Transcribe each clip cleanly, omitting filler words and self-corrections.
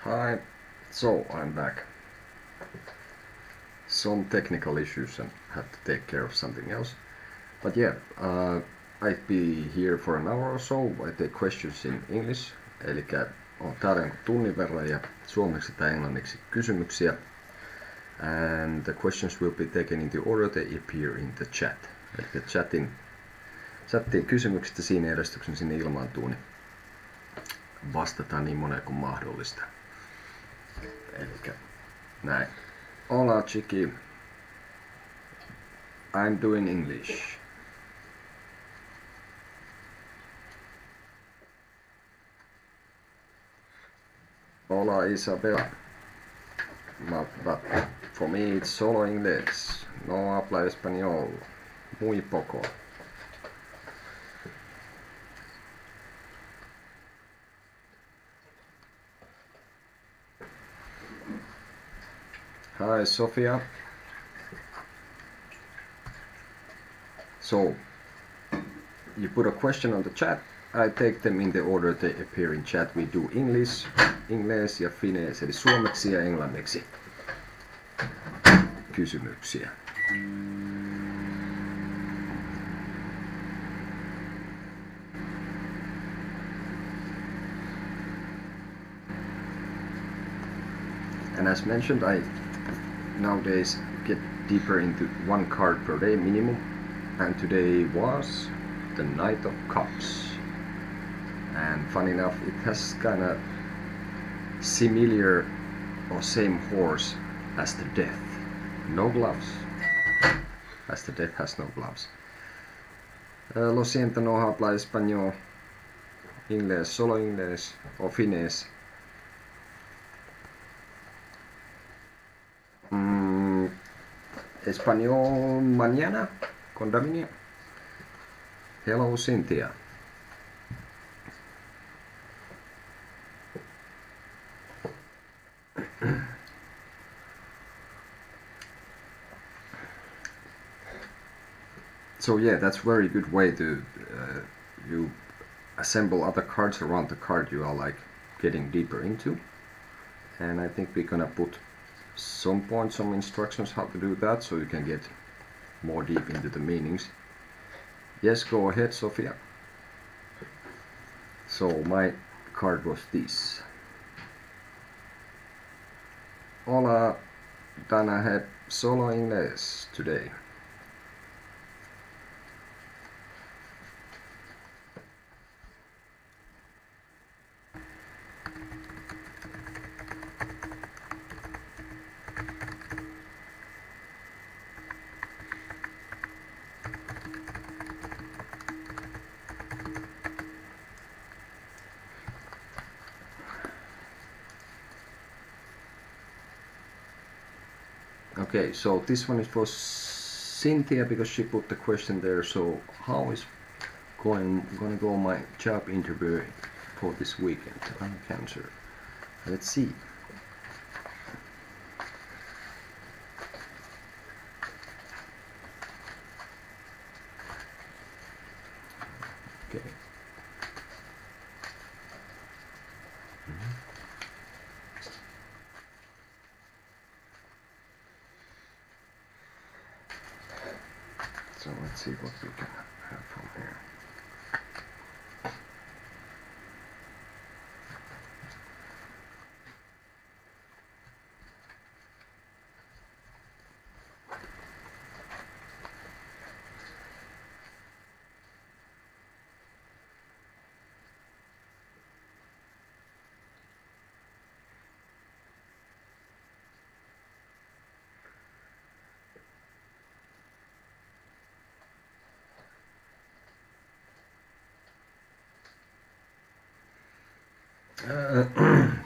Hi, so I'm back. Some technical issues and had to take care of something else. But yeah, I'd be here for an hour or so. I take questions in English. Eli on täällä jonkun tunnin verran ja suomeksi tai englanniksi kysymyksiä. And the questions will be taken into order they appear in the chat. Eli chattiin kysymykset ja siinä järjestyksen sinne ilmaantuu, niin vastataan niin moneen kuin mahdollista. Eli näin. Hola Chiki. I'm doing English. Hola Isabel. But for me it's solo inglés. No habla español. Muy poco. Hi Sofia. So, you put a question on the chat. I take them in the order they appear in chat. We do English, Ingles ja Finnish, eli suomeksi ja englanniksi kysymyksiä. And as mentioned, I nowadays get deeper into one card per day minimum, and today was the Knight of Cups. And funny enough, it has kind of similar or same horse as the Death. No gloves, as the Death has no gloves. Lo siento, no habla español, inglés, solo inglés o finés. Español mañana con Davinia. Hello Cynthia. So yeah, that's very good way to you assemble other cards around the card you are like getting deeper into. And I think we're gonna put some instructions how to do that, so you can get more deep into the meanings. Yes, go ahead, Sofia. So my card was this. Hola, Dana had solo inglés today. Okay, so this one is for Cynthia because she put the question there. So how is gonna go my job interview for this weekend? I'm cancer. Let's see. Okay. So let's see what we can have from here.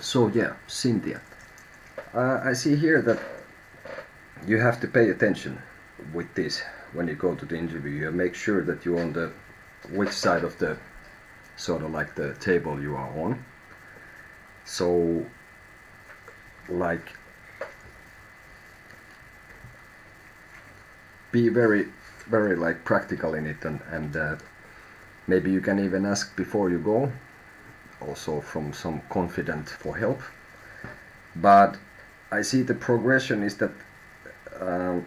So yeah, Cynthia, I see here that you have to pay attention with this when you go to the interview. You make sure that you're on the which side of the sort of like the table you are on. So like be very like practical in it, and maybe you can even ask before you go, also from some confident for help. But I see the progression is that um,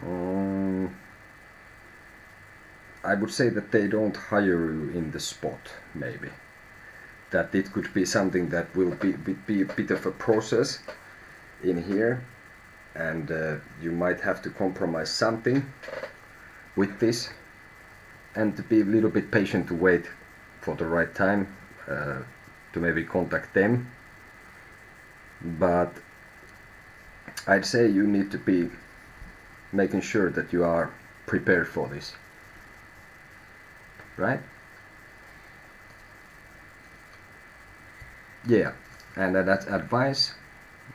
um, I would say that they don't hire you in the spot, maybe. That it could be something that will be a bit of a process in here, and you might have to compromise something with this, and to be a little bit patient to wait for the right time to maybe contact them. But I'd say you need to be making sure that you are prepared for this, right? Yeah, and that advice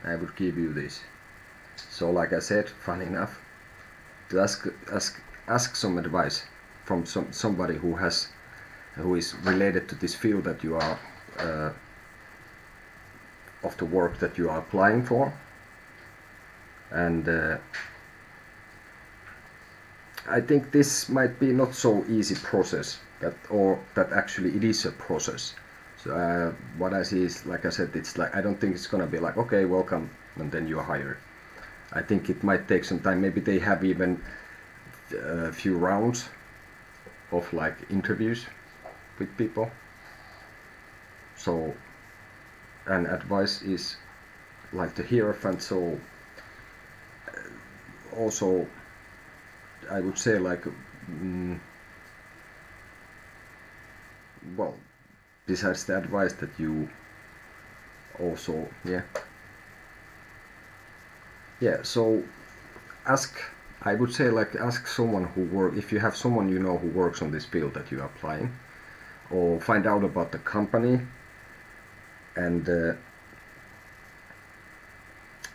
I would give you this. So like I said, funny enough, to ask some advice from somebody who is related to this field that you are of the work that you are applying for, and I think this might be not so easy process, that actually it is a process. So what I see is, like I said, it's like I don't think it's gonna be like, okay, welcome, and then you're hired. I think it might take some time. Maybe they have even a few rounds of like interviews with people. So, and advice is like the hierophant. So also I would say like well, besides the advice that you also so ask, I would say like ask someone who if you have someone you know who works on this field that you're applying, or find out about the company, and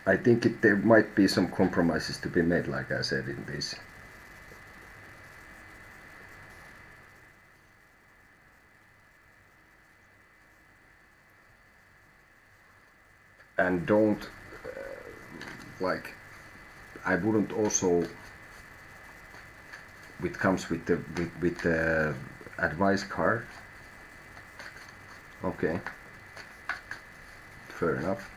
I think there might be some compromises to be made, like I said, in this. And don't like, I wouldn't also, it comes with the advice card. Okay, fair enough.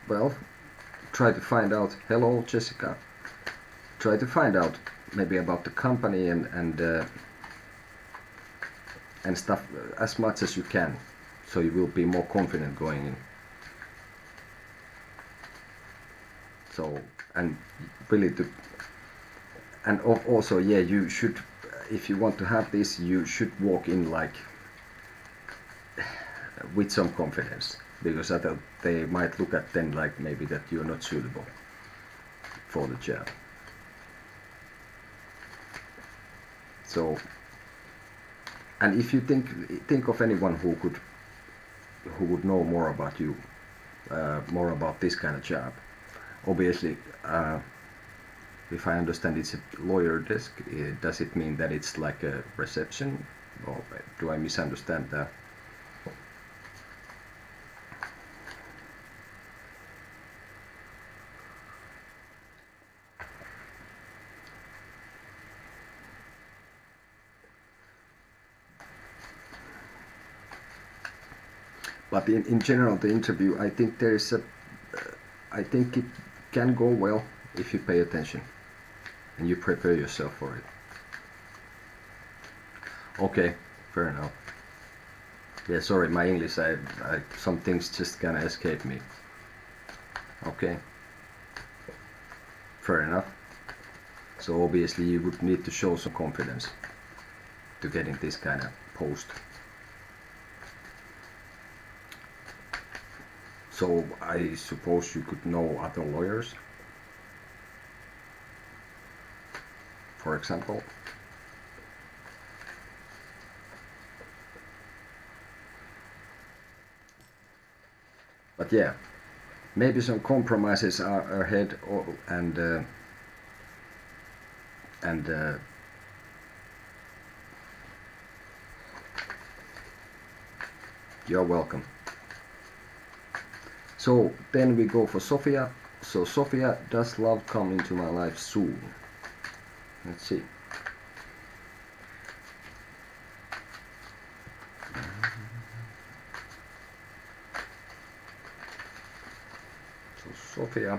Well, try to find out. Hello, Jessica. Try to find out maybe about the company and stuff as much as you can, so you will be more confident going in. So, and really and also, yeah, you should, if you want to have this, you should walk in like with some confidence, because they might look at then like maybe that you're not suitable for the job. So, and if you think of anyone who would know more about you, more about this kind of job, obviously, if I understand it's a lawyer desk, does it mean that it's like a reception, or do I misunderstand that? But in general, the interview, I think there is I think it can go well if you pay attention and you prepare yourself for it. Okay, fair enough. Yeah, sorry, my English, some things just kind of escape me. Okay, fair enough. So obviously you would need to show some confidence to get in this kind of post. So I suppose you could know other lawyers, for example. But yeah, maybe some compromises are ahead, and You're welcome. So then we go for Sofia. So Sofia, does love come into my life soon? Let's see. So Sofia.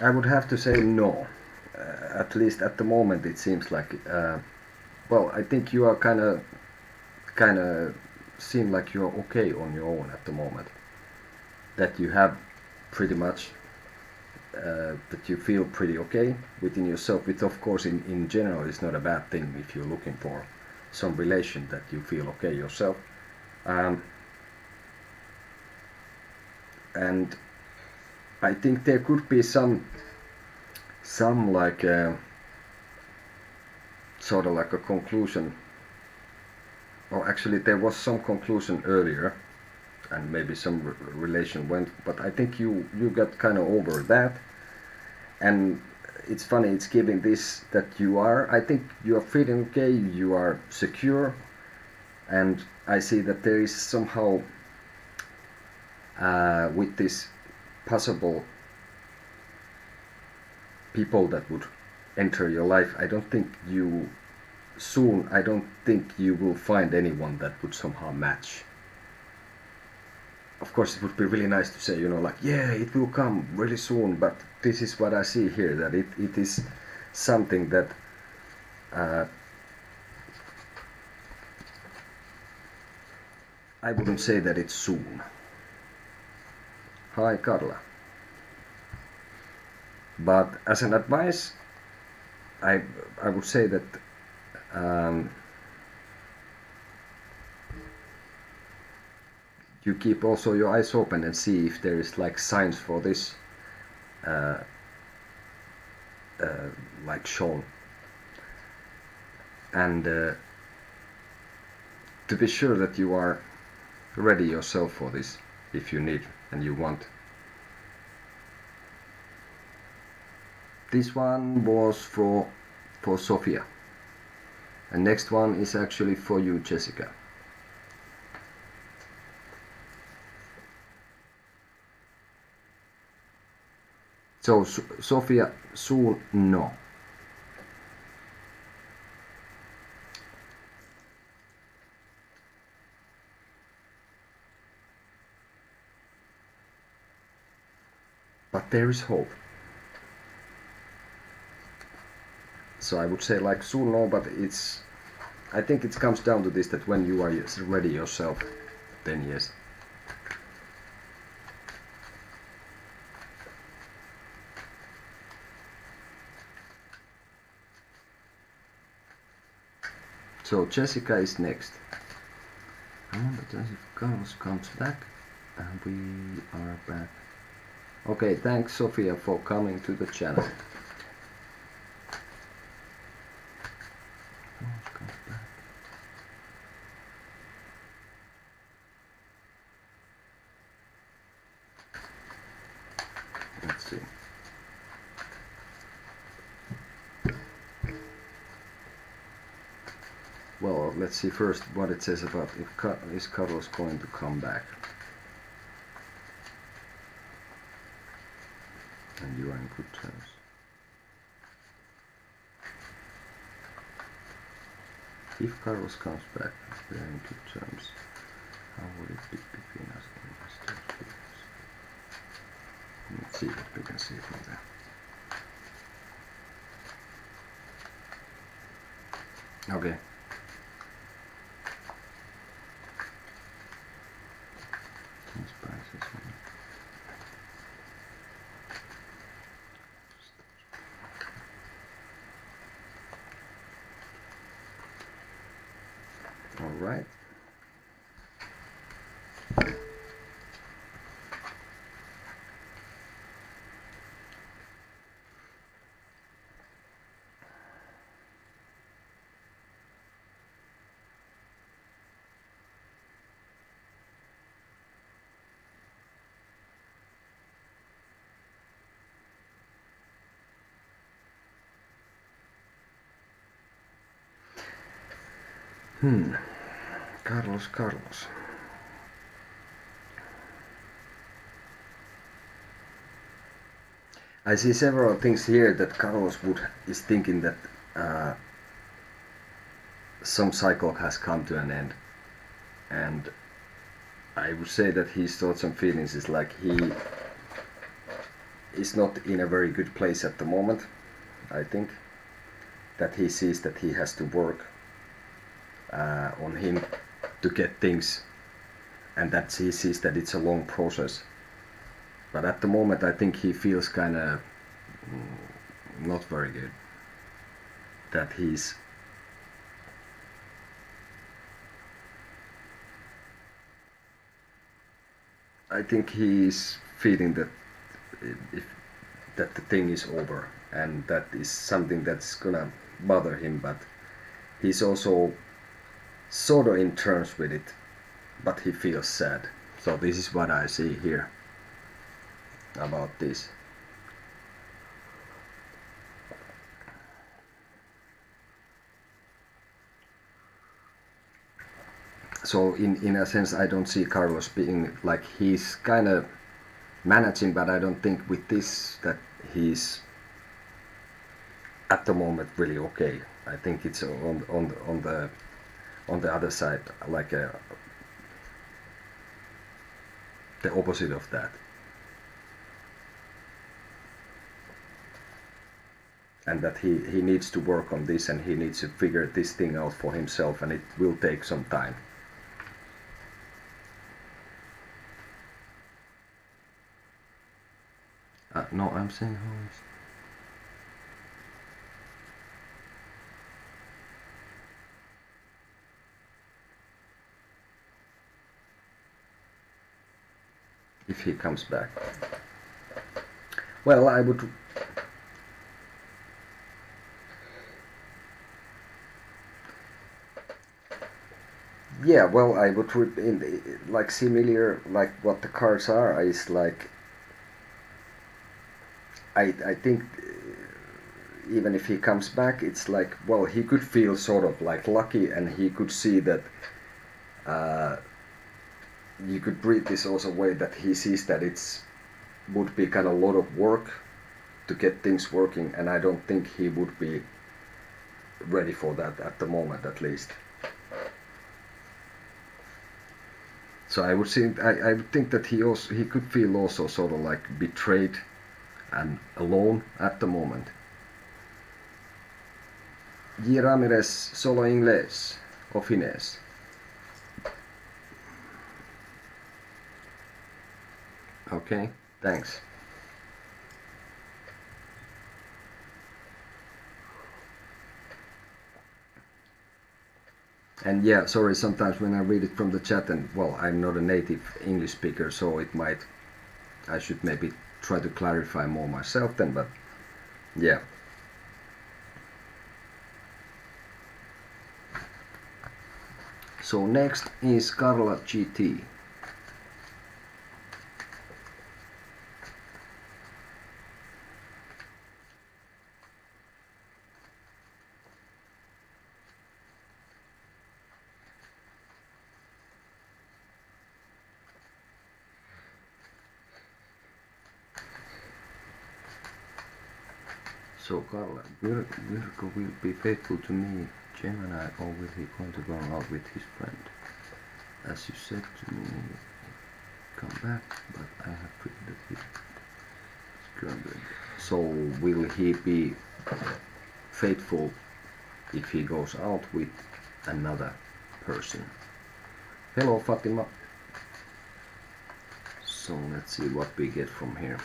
I would have to say no. At least at the moment it seems like, well, I think you are kind of seem like you're okay on your own at the moment. That you have pretty much, that you feel pretty okay within yourself, which of course in general is not a bad thing if you're looking for some relation that you feel okay yourself. And I think there could be some like sort of like a conclusion, or actually there was some conclusion earlier, and maybe some relation went, but I think you got kind of over that. And it's funny, it's giving this that you are, I think you are feeling okay, you are secure, and I see that there is somehow with this possible people that would enter your life, I don't think you will find anyone that would somehow match. Of course it would be really nice to say, like, yeah, it will come really soon, but this is what I see here, that it is something that I wouldn't say that it's soon. Hi Carla. But as an advice, I would say that you keep also your eyes open and see if there is like signs for this like shown, and to be sure that you are ready yourself for this if you need and you want. This one was for Sofia, and next one is actually for you, Jessica. So Sofia, soon, no. But there is hope. So I would say like soon, no, but I think it comes down to this, that when you are ready yourself, then yes. So Jessica is next. But as if Carlos comes back, and we are back. Okay, thanks Sofia for coming to the channel. Let's see. Well, let's see first what it says about is Carlos going to come back. And you are in good terms. If Carlos comes back, we are in good terms. How would it be between us? Let's see what we can see from there. Okay. right. Carlos. I see several things here that Carlos is thinking that some cycle has come to an end, and I would say that his thoughts and feelings is like he is not in a very good place at the moment. I think that he sees that he has to work on him to get things, and that he sees that it's a long process. But at the moment I think he feels kind of not very good. That I think he's feeling that if that the thing is over, and that is something that's gonna bother him, but he's also sort of in terms with it, but he feels sad. So this is what I see here about this. So in a sense I don't see Carlos being like, he's kind of managing, but I don't think with this that he's at the moment really okay. I think it's on the other side, like the opposite of that. And that he needs to work on this, and he needs to figure this thing out for himself, and it will take some time. No, I'm saying how is. If he comes back. Well, I would. Yeah, well, I would like similar, like what the cards are is like. I think even if he comes back, it's like, well, he could feel sort of like lucky, and he could see that. You could read this also way that he sees that it's would be kind of a lot of work to get things working, and I don't think he would be ready for that at the moment, at least. So I would think that he could feel also sort of like betrayed and alone at the moment. G. Ramirez, solo inglés o finés? Okay, thanks. And yeah, sorry, sometimes when I read it from the chat, and well, I'm not a native English speaker, so I should maybe try to clarify more myself then, but yeah. So next is Carla GT. So Carla, Virgo will be faithful to me, Gemini, or will he going to go out with his friend? As you said to me, come back, but I have written that he's grounded. So will he be faithful if he goes out with another person? Hello Fatima. So let's see what we get from here.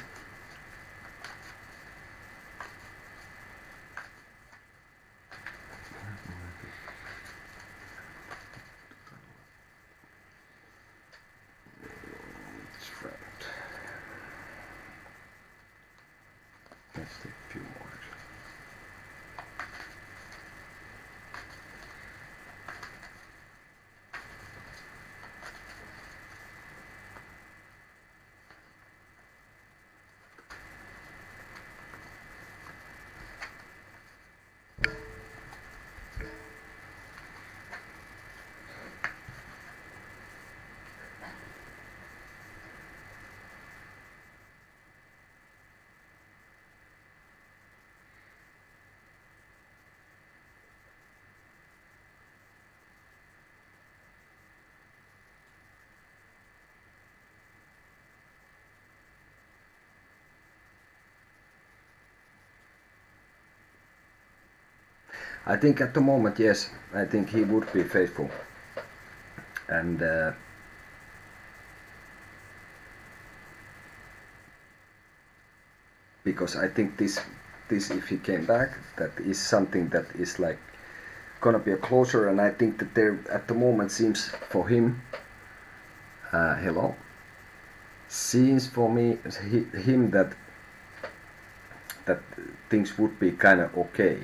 I think at the moment, yes, I think he would be faithful. And because I think this if he came back, that is something that is like gonna be a closer, and I think that there at the moment seems for him, hello, seems for me him that things would be kind of okay.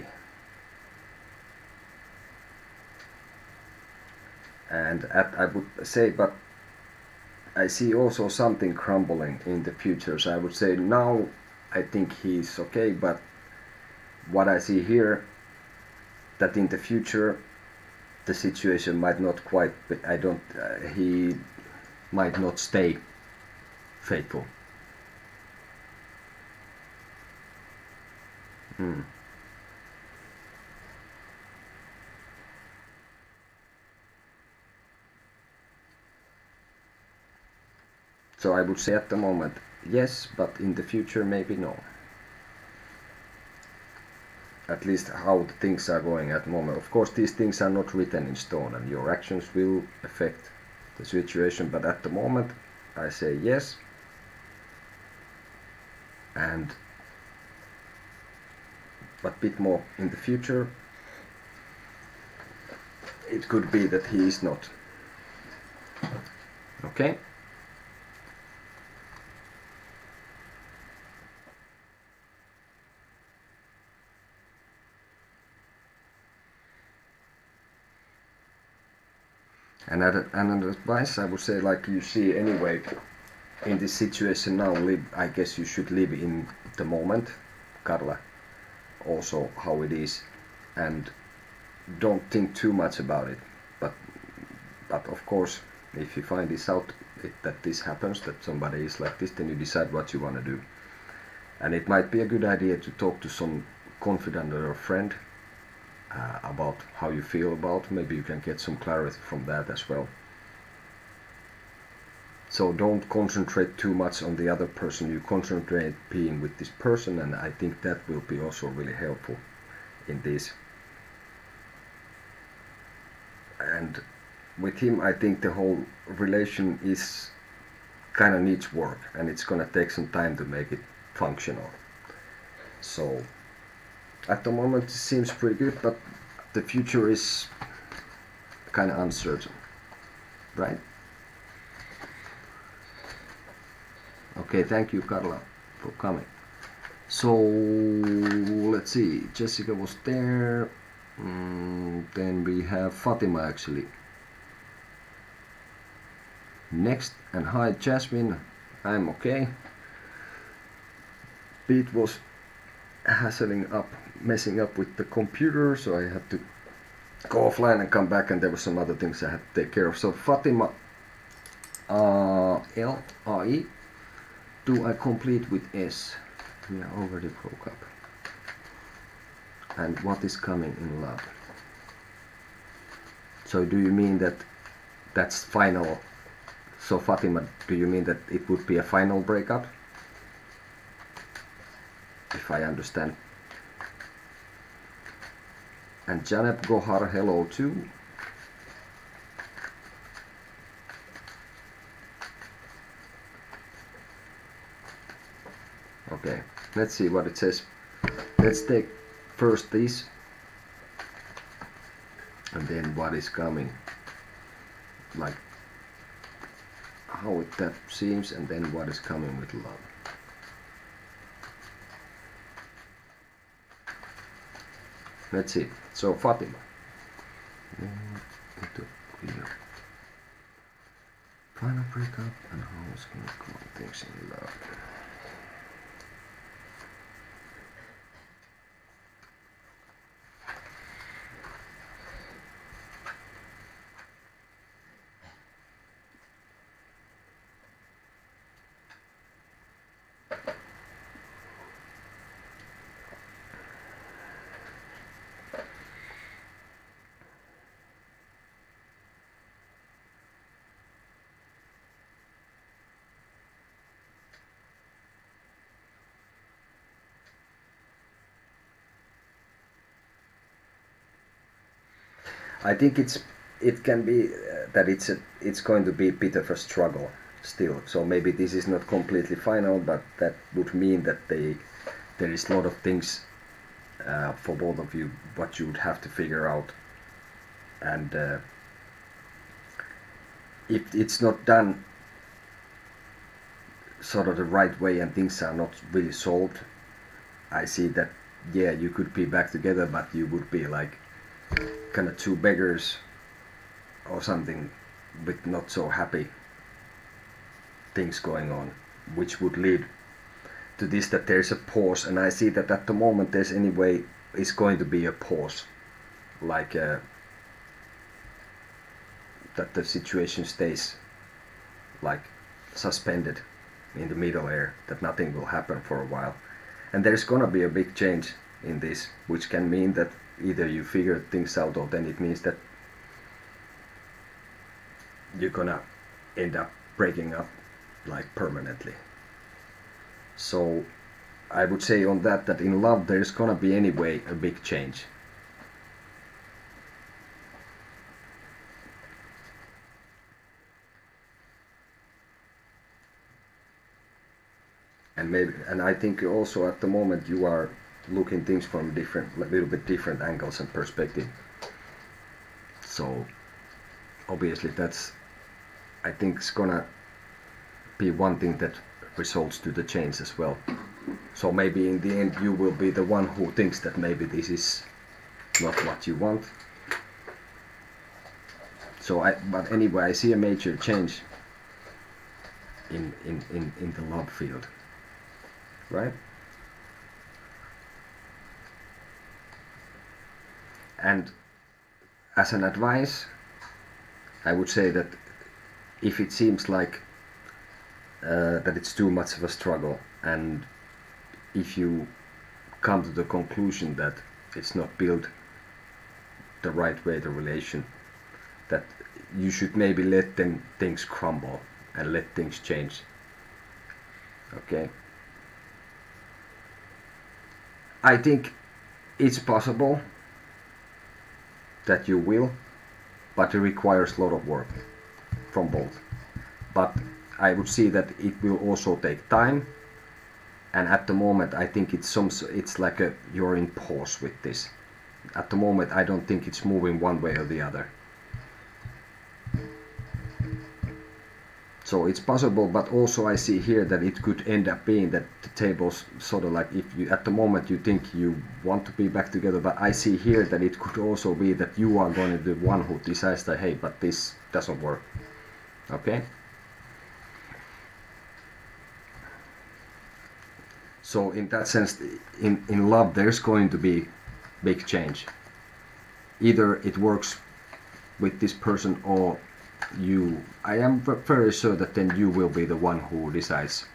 And I would say, but I see also something crumbling in the future. So I would say now I think he's okay, but what I see here, that in the future the situation might not quite be, I don't he might not stay faithful. So I would say at the moment yes, but in the future maybe no. At least how the things are going at the moment. Of course these things are not written in stone and your actions will affect the situation, but at the moment I say yes. And but bit more in the future it could be that he is not. Okay. And another advice I would say, like you see anyway in this situation now, I guess you should live in the moment, Karla, also how it is, and don't think too much about it. But of course, if you find this out, that this happens, that somebody is like this, then you decide what you want to do. And it might be a good idea to talk to some confidant or a friend about how you feel about. Maybe you can get some clarity from that as well. So don't concentrate too much on the other person, you concentrate being with this person, and I think that will be also really helpful in this. And with him I think the whole relation is kind of needs work, and it's gonna take some time to make it functional. So at the moment it seems pretty good, but the future is kind of uncertain, right? Okay, thank you Karla for coming. So let's see, Jessica was there. Then we have Fatima actually next. And hi Jasmine, I'm okay. Pete was messing up with the computer, so I had to go offline and come back, and there were some other things I had to take care of. So Fatima, L-I, do I complete with S? We are already broke up. And what is coming in love? So do you mean that that's final? So Fatima, do you mean that it would be a final breakup? If I understand. And Janet Gohar, hello too. Okay, let's see what it says. Let's take first this, and then what is coming, like how that seems, and then what is coming with love. Let's see. So Fatima, final breakup and how it's gonna go things in love. I think it can be that it's going to be a bit of a struggle still. So maybe this is not completely final, but that would mean that there is a lot of things for both of you what you would have to figure out, and if it's not done sort of the right way and things are not really solved, I see that yeah, you could be back together, but you would be like kind of two beggars or something with not so happy things going on, which would lead to this that there's a pause. And I see that at the moment there's anyway is going to be a pause, like that the situation stays like suspended in the middle air, that nothing will happen for a while. And there's gonna be a big change in this, which can mean that either you figure things out, or then it means that you're gonna end up breaking up like permanently. So I would say on that in love there's gonna be anyway a big change. And I think also at the moment you are looking things from a little bit different angles and perspective. So obviously that's, I think, it's gonna be one thing that results to the change as well. So maybe in the end you will be the one who thinks that maybe this is not what you want. But anyway, I see a major change in the love field, right? And as an advice, I would say that if it seems like that it's too much of a struggle, and if you come to the conclusion that it's not built the right way, the relation, that you should maybe let things crumble and let things change. Okay? I think it's possible that you will, but it requires a lot of work from both. But I would see that it will also take time, and at the moment I think it's like you're in pause with this. At the moment I don't think it's moving one way or the other. So it's possible, but also I see here that it could end up being that the table's sort of like, if you at the moment you think you want to be back together, but I see here that it could also be that you are going to be the one who decides that, hey, but this doesn't work. Okay? So in that sense, in love there's going to be big change. Either it works with this person, or I am very sure that then you will be the one who decides.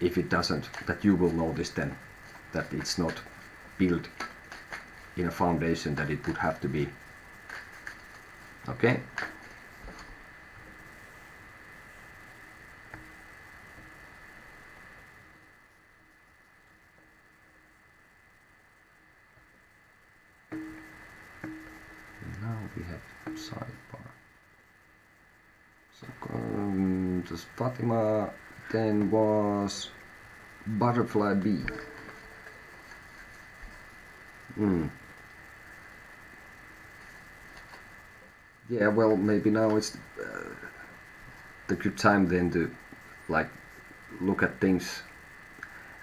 If it doesn't, that you will notice then that it's not built in a foundation that it would have to be. Okay? Now we have sidebar. So just Fatima, then was butterfly bee. Yeah, well, maybe now it's the good time then to like look at things,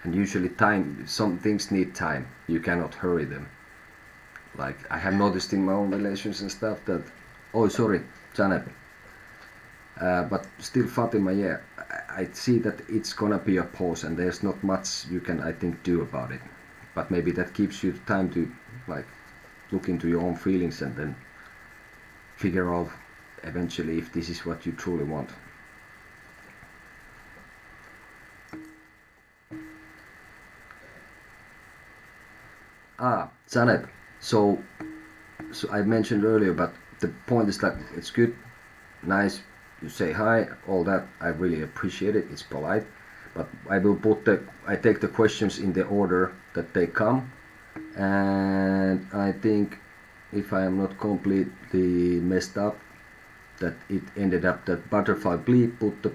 and usually some things need time. You cannot hurry them. Like I have noticed in my own relations and stuff that, oh sorry, Janet. But still Fatima, yeah, I see that it's gonna be a pause and there's not much you can, I think, do about it. But maybe that gives you time to like look into your own feelings and then figure out eventually if this is what you truly want. Janet, so I mentioned earlier, but the point is that it's good, nice, you say hi, all that, I really appreciate it, it's polite, but I take the questions in the order that they come, and I think if I am not completely messed up, that it ended up that Butterfly Blee put the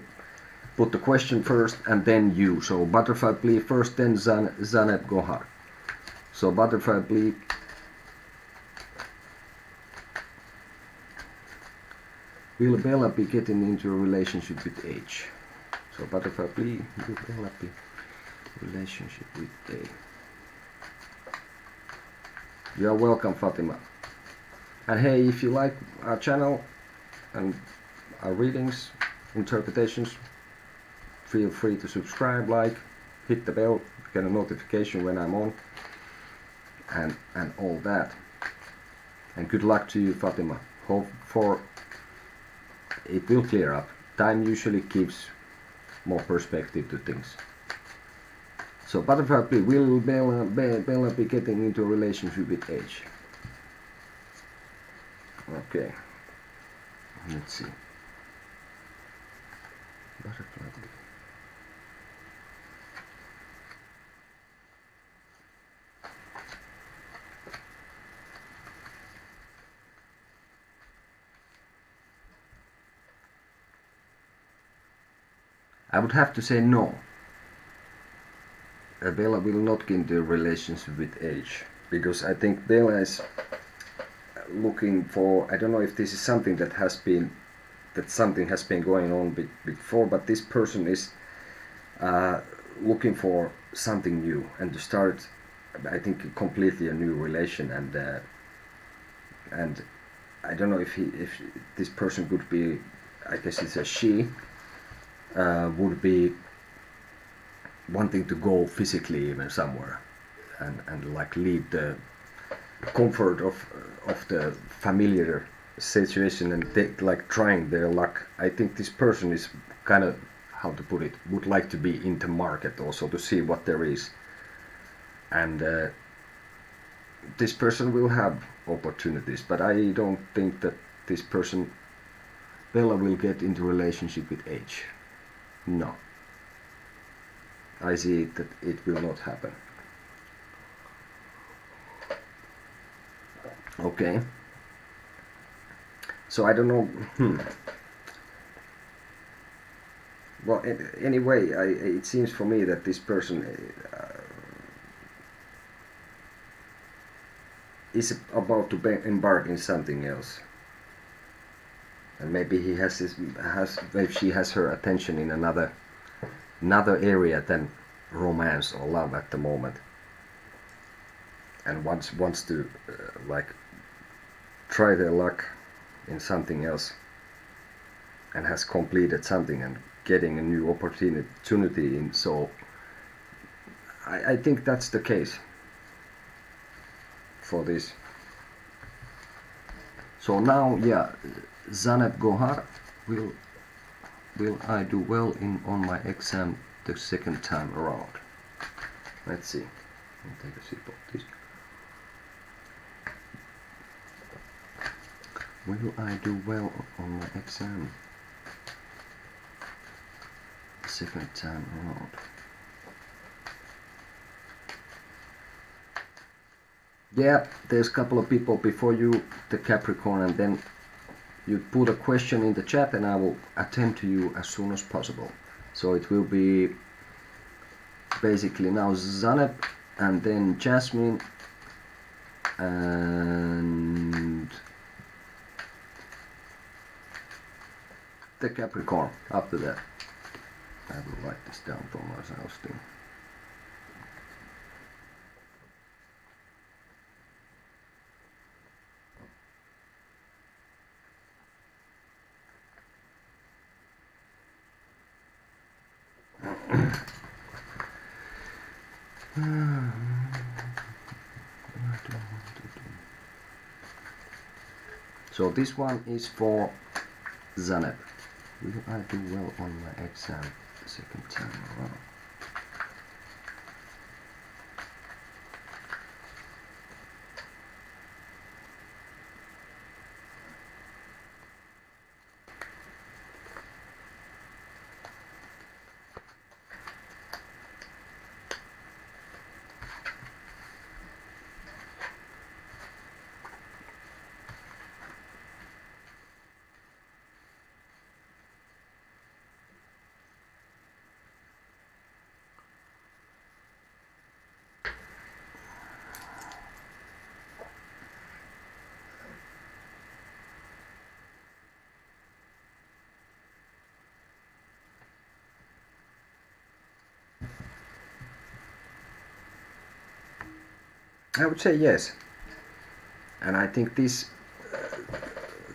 question first and then you. So Butterfly Blee first, then Zanet Gohar. So Butterfly Blee. Will Bella be getting into a relationship with H? So Butterfly Blee, will Bella be relationship with A? You are welcome, Fatima. And hey, if you like our channel and our readings, interpretations, feel free to subscribe, like, hit the bell, get a notification when I'm on, and all that. And good luck to you, Fatima. Hope for it will clear up. Time usually gives more perspective to things. So Butterfly Blee, will Bella be getting into a relationship with H? Okay. Let's see. Butterfly Blee. I would have to say no. Bella will not get into a relationship with H, because I think Bella is looking for, I don't know if this is something that something has been going on before, but this person is looking for something new and to start, I think, completely a new relation, and I don't know if this person could be, I guess it's a she, would be wanting to go physically even somewhere and like leave the comfort of the familiar situation and like trying their luck. I think this person is kind of, how to put it, would like to be in the market also to see what there is, and this person will have opportunities, but I don't think that this person, Bella, will get into relationship with H. No, I see that it will not happen. Okay, so I don't know. Well, anyway, it seems for me that this person is about to embark in something else, and maybe maybe she has her attention in another area than romance or love at the moment, and wants to like try their luck in something else, and has completed something and getting a new opportunity in. So I think that's the case for this. So now, yeah, Zanet Gohar, will I do well on my exam the second time around? Let's see. I'll take a sip of this. Will I do well on my exam the second time around? Yeah, there's a couple of people before you, the Capricorn, and then you put a question in the chat and I will attend to you as soon as possible. So it will be basically now Zanet and then Jasmine and the Capricorn after that. I will write this down for myself still. So this one is for Zanet. Will I do well on my exam the second time around? I would say yes, and I think this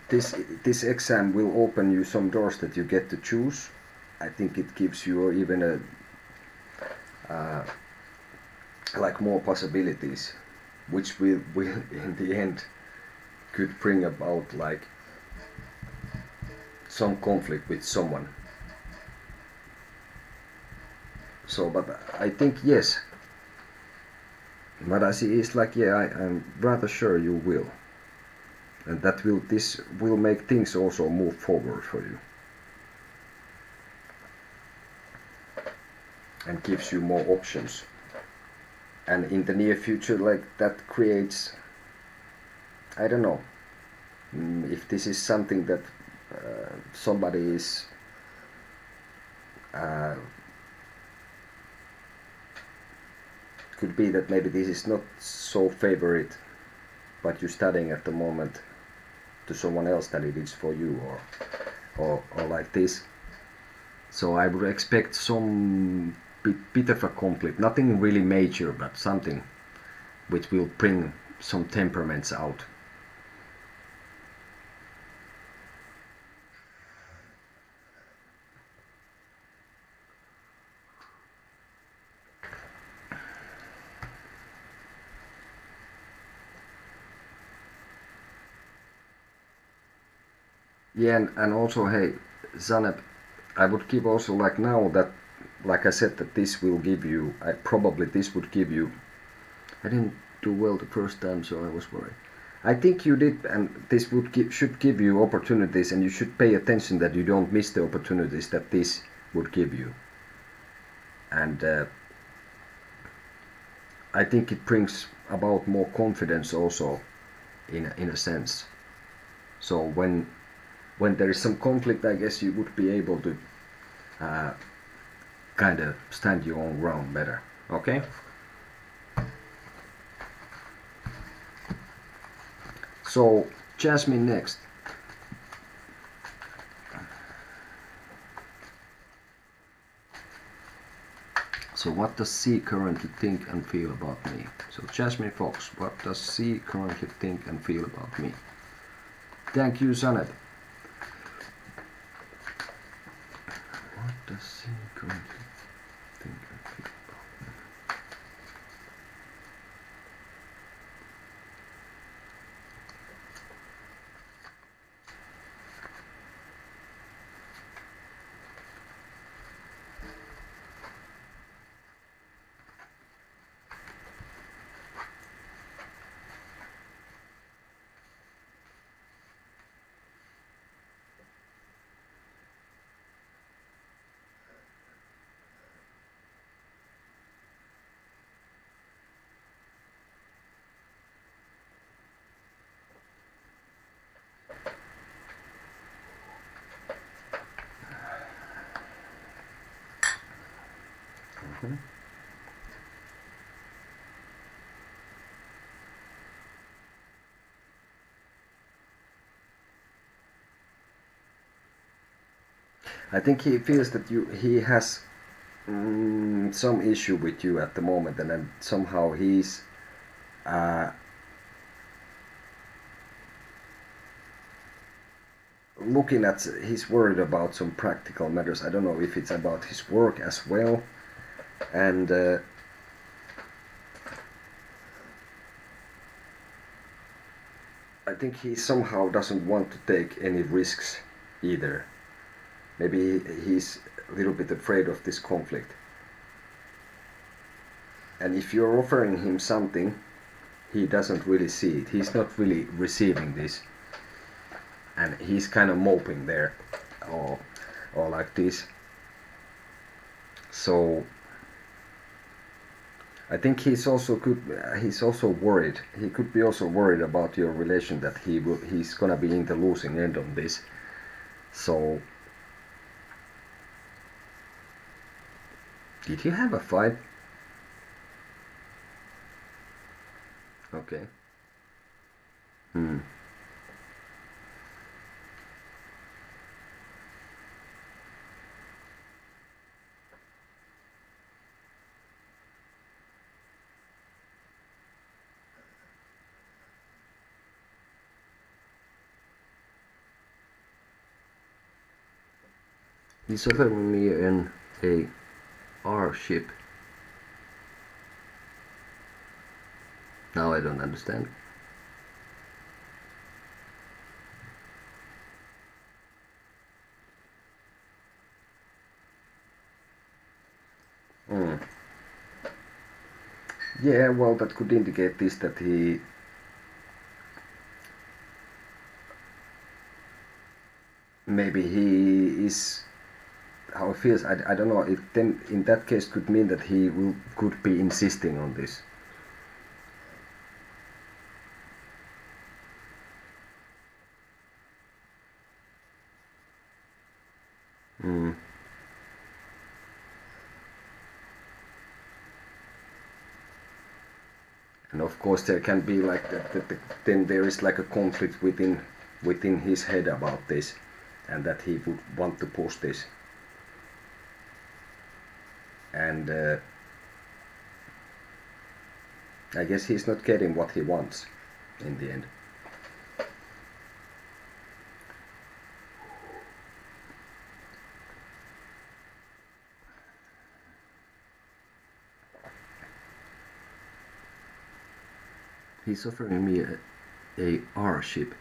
this exam will open you some doors that you get to choose. I think it gives you even a like more possibilities, which will in the end could bring about like some conflict with someone. So, but I think yes. What I see is like yeah, I'm rather sure you will, and that will this will make things also move forward for you, and gives you more options. And in the near future, like that creates, I don't know, if this is something that somebody is uh, could be that maybe this is not so favorite what you're studying at the moment to someone else than it is for you, or like this. So I would expect some bit of a conflict, nothing really major, but something which will bring some temperaments out. Yeah, and also, hey, Zaneb, I would give also like now that, like I said, that this will give you, I probably this would give you, I didn't do well the first time, so I was worried. I think you did, and this would should give you opportunities, and you should pay attention that you don't miss the opportunities that this would give you. And I think it brings about more confidence also, in a sense. So when there is some conflict, I guess you would be able to uh, kind of stand your own ground better. Okay. So Jasmine next. So what does C currently think and feel about me? So Jasmine Fox, what does C currently think and feel about me? Thank you, Sanet. What does C currently think and feel about me? Mm-hmm. I think he feels that he has some issue with you at the moment, and then somehow he's uh, looking at, he's worried about some practical matters. I don't know if it's about his work as well, and I think he somehow doesn't want to take any risks either. Maybe he's a little bit afraid of this conflict. And if you're offering him something, he doesn't really see it. He's not really receiving this. And he's kind of moping there, or, or like this. So I think he's also he's also worried. He could be also worried about your relation, that he's gonna be in the losing end on this. So did you have a fight? Okay. Hmm. He's offering me a R ship. Now I don't understand. Mm. Yeah, well, that could indicate this, that he maybe he is how it feels. I don't know. It then in that case could mean that he could be insisting on this. Mm. And of course there can be like that then there is like a conflict within his head about this, and that he would want to push this, and I guess he's not getting what he wants in the end. He's offering me a R ship.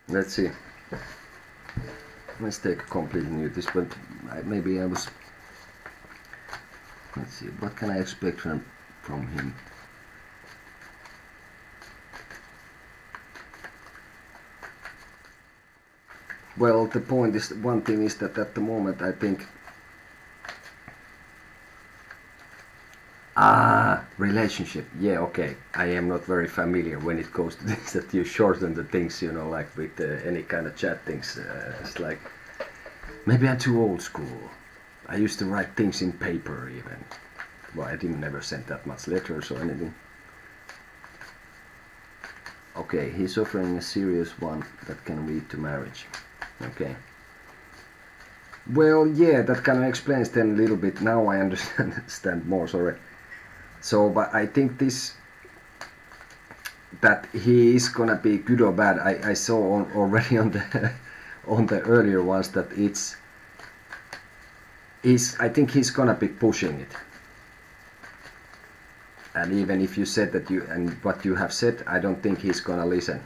Let's see. Let's take a completely new this, but maybe I was. Let's see. What can I expect from him? Well, the point is, one thing is that at the moment I think relationship. Yeah, okay. I am not very familiar when it goes to this, that you shorten the things, like with any kind of chat things. It's like, maybe I'm too old school. I used to write things in paper even. Well, I didn't never send that much letters or anything. Okay, he's offering a serious one that can lead to marriage. Okay. Well, yeah, that kind of explains then a little bit. Now I understand more, sorry. So, but I think that he is gonna be good or bad. I saw already on the on the earlier ones that I think he's gonna be pushing it. And even if you said that and what you have said, I don't think he's gonna listen.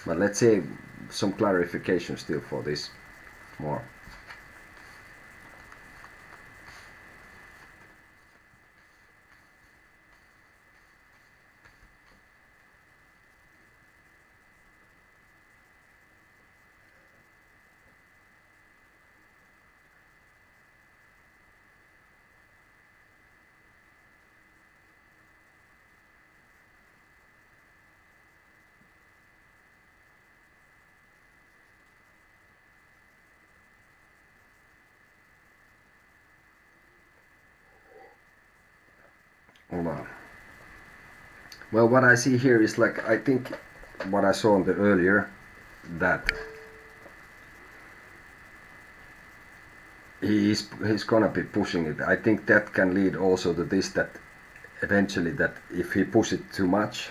But let's say some clarification still for this more. Hold on. Well, what I see here is like, I think what I saw on the earlier, that he's gonna be pushing it. I think that can lead also to this, that eventually, that if he pushes it too much,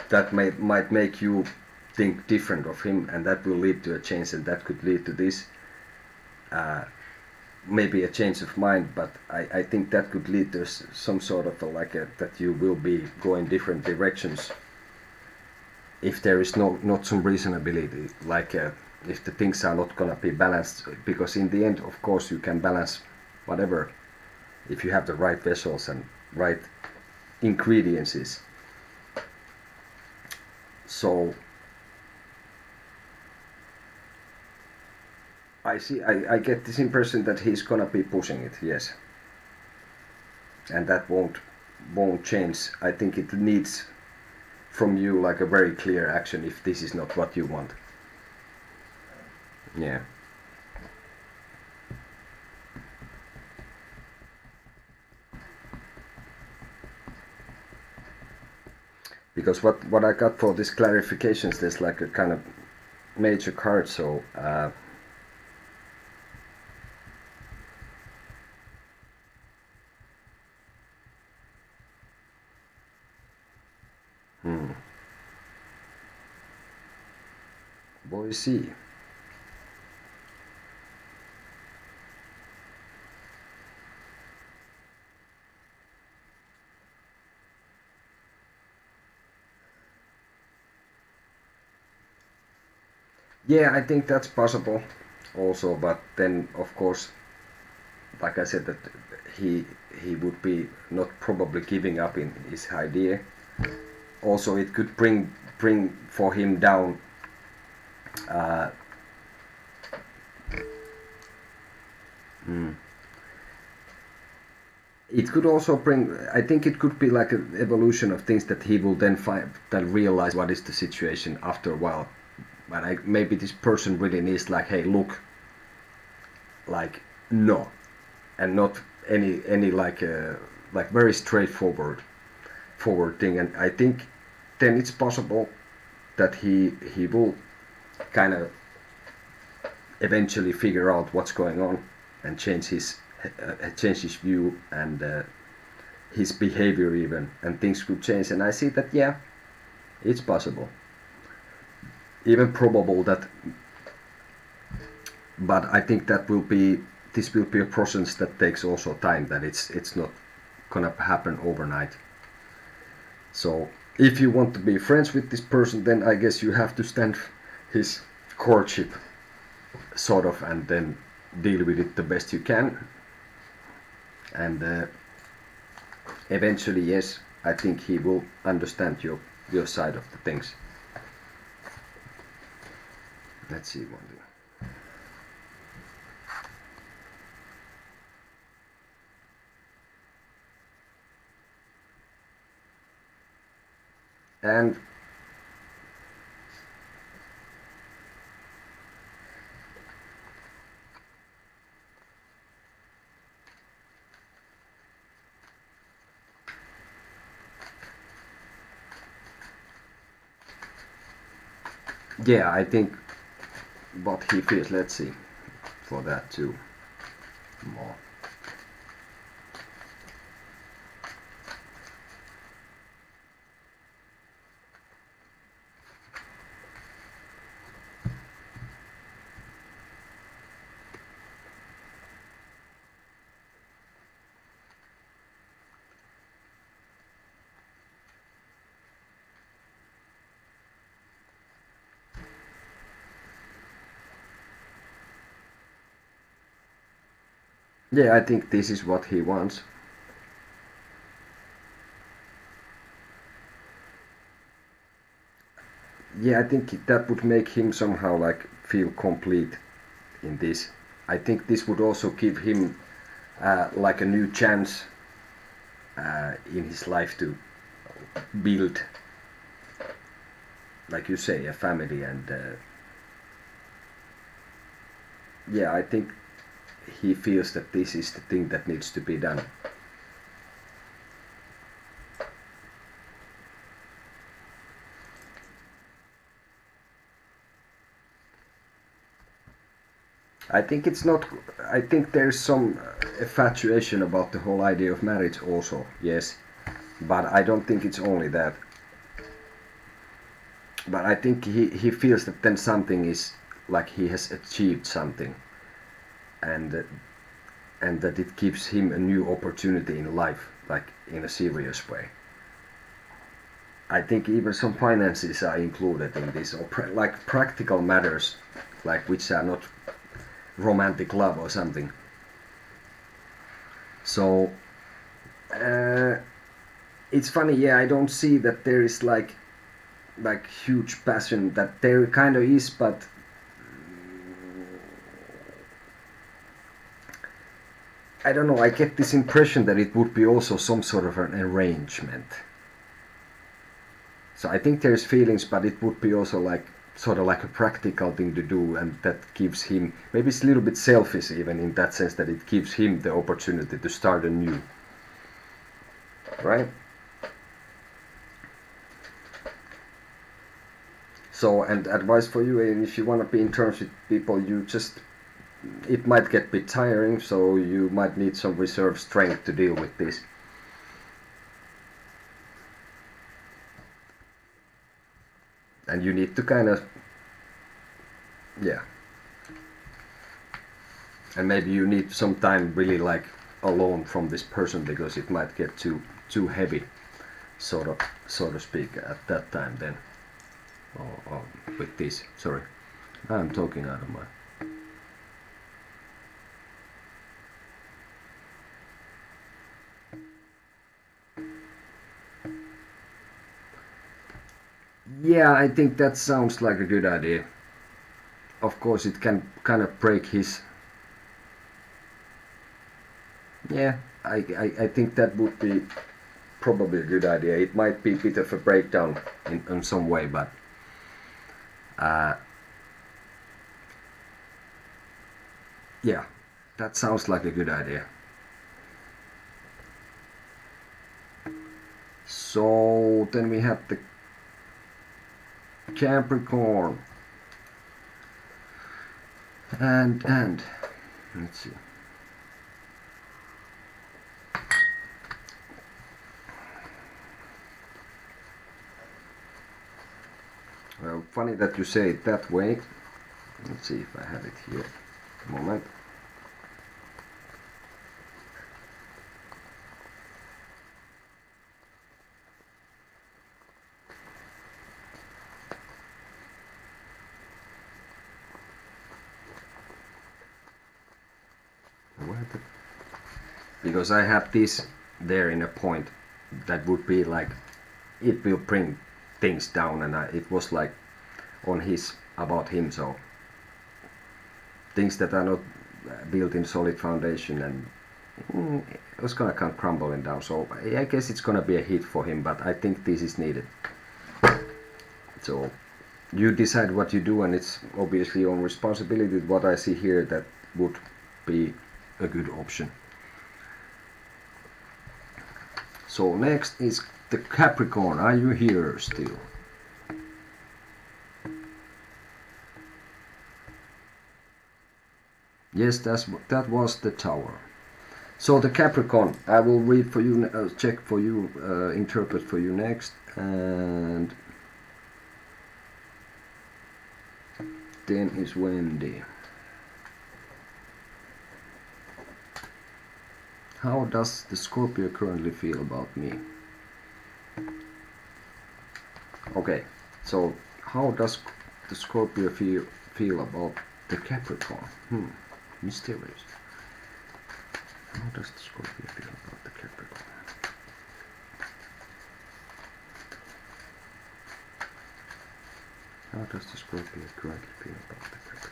that might make you think different of him, and that will lead to a change, and that could lead to this maybe a change of mind. But I think that could lead to some sort of that you will be going different directions if there is not some reasonability, if the things are not gonna be balanced. Because in the end, of course, you can balance whatever if you have the right vessels and right ingredients. So I get this impression that he's gonna be pushing it, yes, and that won't change. I think it needs from you like a very clear action if this is not what you want. Yeah. Because what I got for these clarifications, there's like a kind of major card, so Voisi. Yeah, I think that's possible also, but then of course, like I said, that he he would be not probably giving up in his idea. Also, it could bring for him down. Uh, mm, it could also bring. I think it could be like an evolution of things that he will then find, that realize what is the situation after a while. But maybe this person really needs like, hey, look, like no, and not any like very straightforward thing. And I think then it's possible that he will kind of eventually figure out what's going on and change his view and his behavior even, and things could change. And I see that, yeah, it's possible, even probable that. But I think that this will be a process that takes also time. That it's not gonna happen overnight. So if you want to be friends with this person, then I guess you have to stand his courtship sort of, and then deal with it the best you can. And eventually, yes, I think he will understand your side of the things. Let's see one thing. And yeah, I think what he feels. Let's see for that too more. Yeah, I think this is what he wants. Yeah, I think that would make him somehow like feel complete in this. I think this would also give him like a new chance in his life to build, like you say, a family. And yeah, I think he feels that this is the thing that needs to be done. I think it's not. I think there's some infatuation about the whole idea of marriage also. Yes, but I don't think it's only that. But I think he feels that then something is like he has achieved something, and and that it gives him a new opportunity in life, like in a serious way. I think even some finances are included in this, or like practical matters, like which are not romantic love or something. So it's funny, yeah. I don't see that there is like huge passion. That there kind of is, but I don't know. I get this impression that it would be also some sort of an arrangement. So I think there's feelings, but it would be also like sort of like a practical thing to do, and that gives him, maybe it's a little bit selfish even in that sense, that it gives him the opportunity to start anew, right? So, and advice for you, if you want to be in terms with people, you just, it might get a bit tiring, so you might need some reserve strength to deal with this. And you need to kind of Yeah. And maybe you need some time really like alone from this person, because it might get too heavy, sort of, so to speak, at that time then. Or with this, sorry, I'm talking out of my. Yeah, I think that sounds like a good idea. Of course, it can kind of break his. Yeah, I think that would be probably a good idea. It might be a bit of a breakdown in some way, but yeah, that sounds like a good idea. So then we have the Capricorn, and let's see. Well, funny that you say it that way. Let's see if I have it here. A moment. Because I have this there in a point that would be like, it will bring things down, and it was like on his, about him, so things that are not built in solid foundation, and it was gonna come crumbling down. So I guess it's gonna be a hit for him, but I think this is needed. So you decide what you do, and it's obviously your own responsibility. What I see here, that would be a good option. So next is the Capricorn. Are you here still? Yes, that was the Tower. So the Capricorn, I will read for you, check for you, interpret for you next, and then is Wendy. How does the Scorpio currently feel about me? Okay, so how does the Scorpio feel about the Capricorn? Mysterious. How does the Scorpio feel about the Capricorn? How does the Scorpio currently feel about the Capricorn?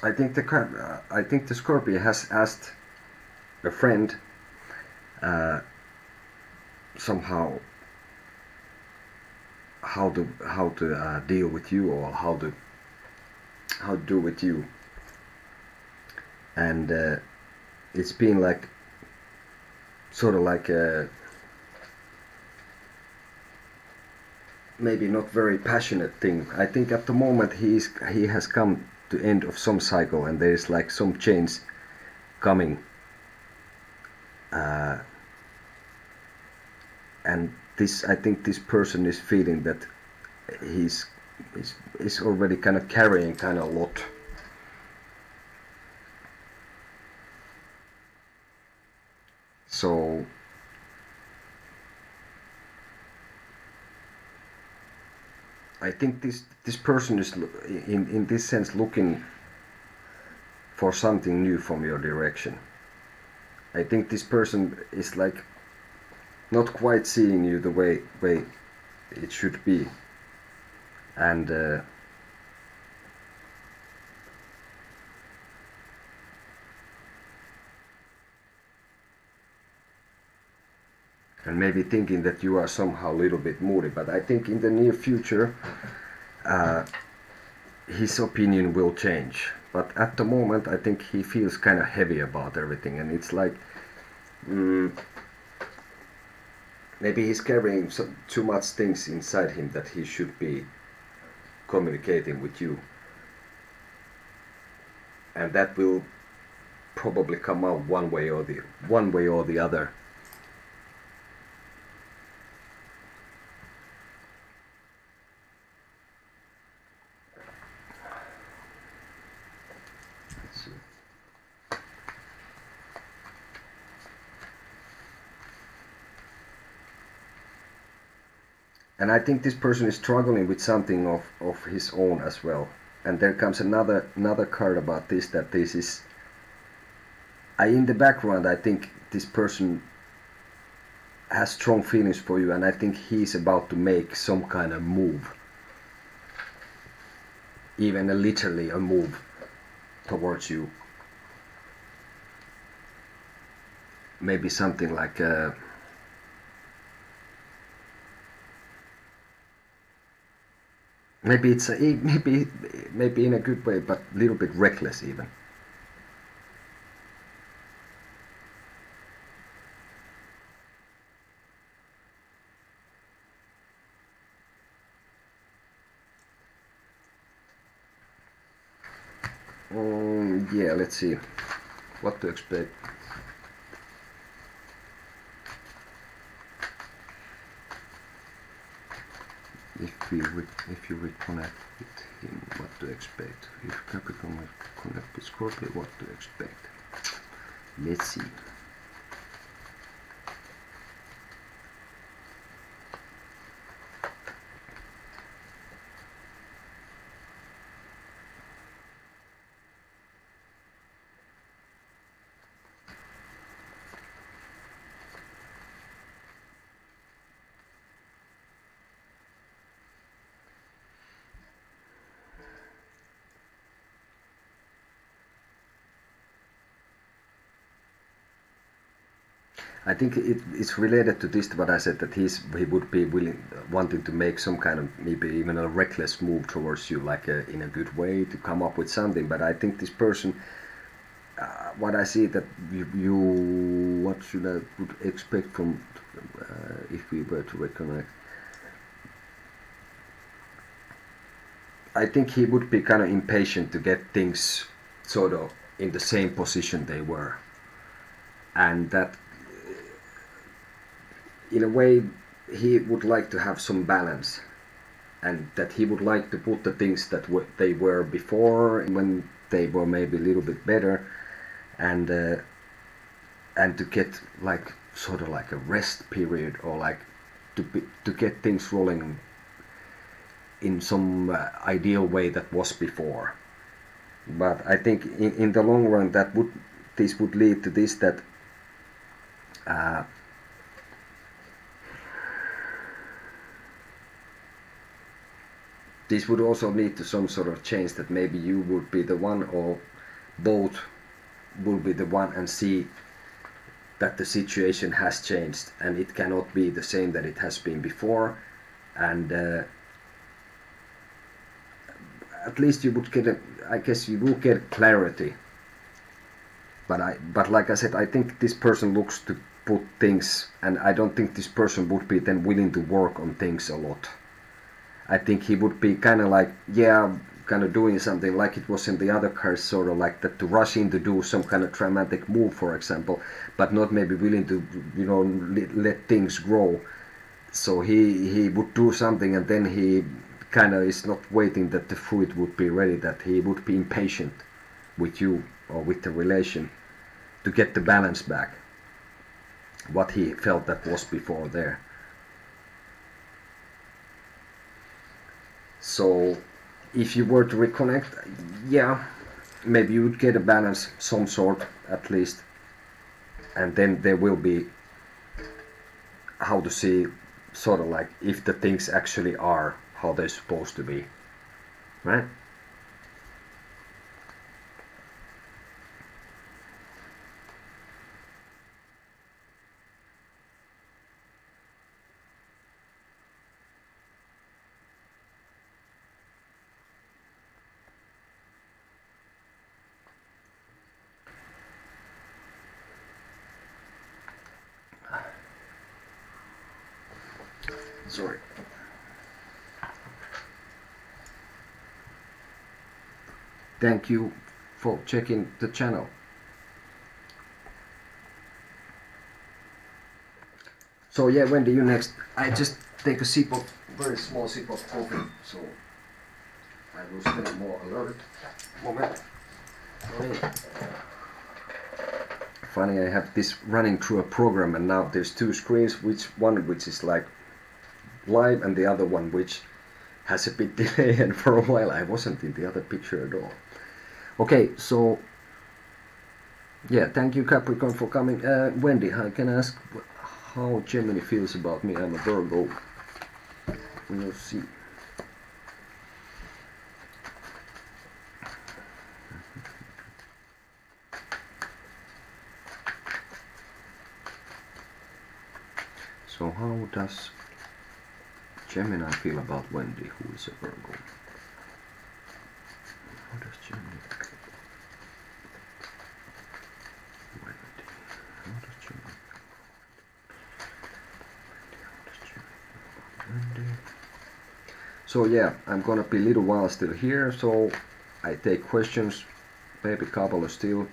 I think the Scorpio has asked a friend somehow how to deal with you, or how to do with you, and it's been like sort of like a maybe not very passionate thing. I think at the moment he has come to end of some cycle, and there is like some change coming, and I think this person is feeling that he's already kind of carrying kind of a lot. So I think this person is in this sense looking for something new from your direction. I think this person is like not quite seeing you the way it should be, and maybe thinking that you are somehow a little bit moody. But I think in the near future his opinion will change. But at the moment I think he feels kind of heavy about everything, and it's like maybe he's carrying too much things inside him that he should be communicating with you, and that will probably come out one way or the other. And I think this person is struggling with something of his own as well. And there comes another card about this, that this is, in the background I think this person has strong feelings for you, and I think he's about to make some kind of move, even literally a move towards you. Maybe something like maybe it's maybe in a good way, but a little bit reckless even. Yeah, let's see what to expect. If you reconnect with him, what to expect? If Capricorn connect with Scorpio, what to expect? Let's see. I think it's related to this, what I said, that he would be wanting to make some kind of, maybe even a reckless move towards you, like in a good way, to come up with something. But I think this person, what I see that you what should I would expect from if we were to reconnect. I think he would be kind of impatient to get things sort of in the same position they were, and that in a way he would like to have some balance, and that he would like to put the things that they were before, when they were maybe a little bit better, and to get like sort of like a rest period, or like to get things rolling in some ideal way that was before. But I think in the long run this would lead to this, that this would also lead to some sort of change, that maybe you would be the one, or both will be the one, and see that the situation has changed and it cannot be the same that it has been before, and at least you would get I guess you will get clarity. But like I said, I think this person looks to put things, and I don't think this person would be then willing to work on things a lot. I think he would be kind of like, yeah, kind of doing something like it was in the other cards, sort of like that, to rush in to do some kind of dramatic move, for example, but not maybe willing to, let things grow. So he would do something, and then he kind of is not waiting that the fruit would be ready, that he would be impatient with you or with the relation to get the balance back, what he felt that was before there. So if you were to reconnect, yeah, maybe you would get a balance, some sort at least, and then there will be how to see sort of like if the things actually are how they're supposed to be, right? Sorry. Thank you for checking the channel. So yeah, when do you next? I just take a sip of, very small sip of coffee, so I will stay more alert. Moment. Funny, I have this running through a program, and now there's two screens, which is like live, and the other one which has a bit delay, and for a while I wasn't in the other picture at all. Okay, so yeah, thank you Capricorn for coming. Wendy, I can ask how Gemini feels about me. I'm a Virgo. We'll see. So how does Gemini feel about Wendy, who is a Virgo? How does Gemini feel? Wendy. How does Gemini feel? Wendy. So yeah, I'm gonna be a little while still here, so I take questions, maybe a couple of still,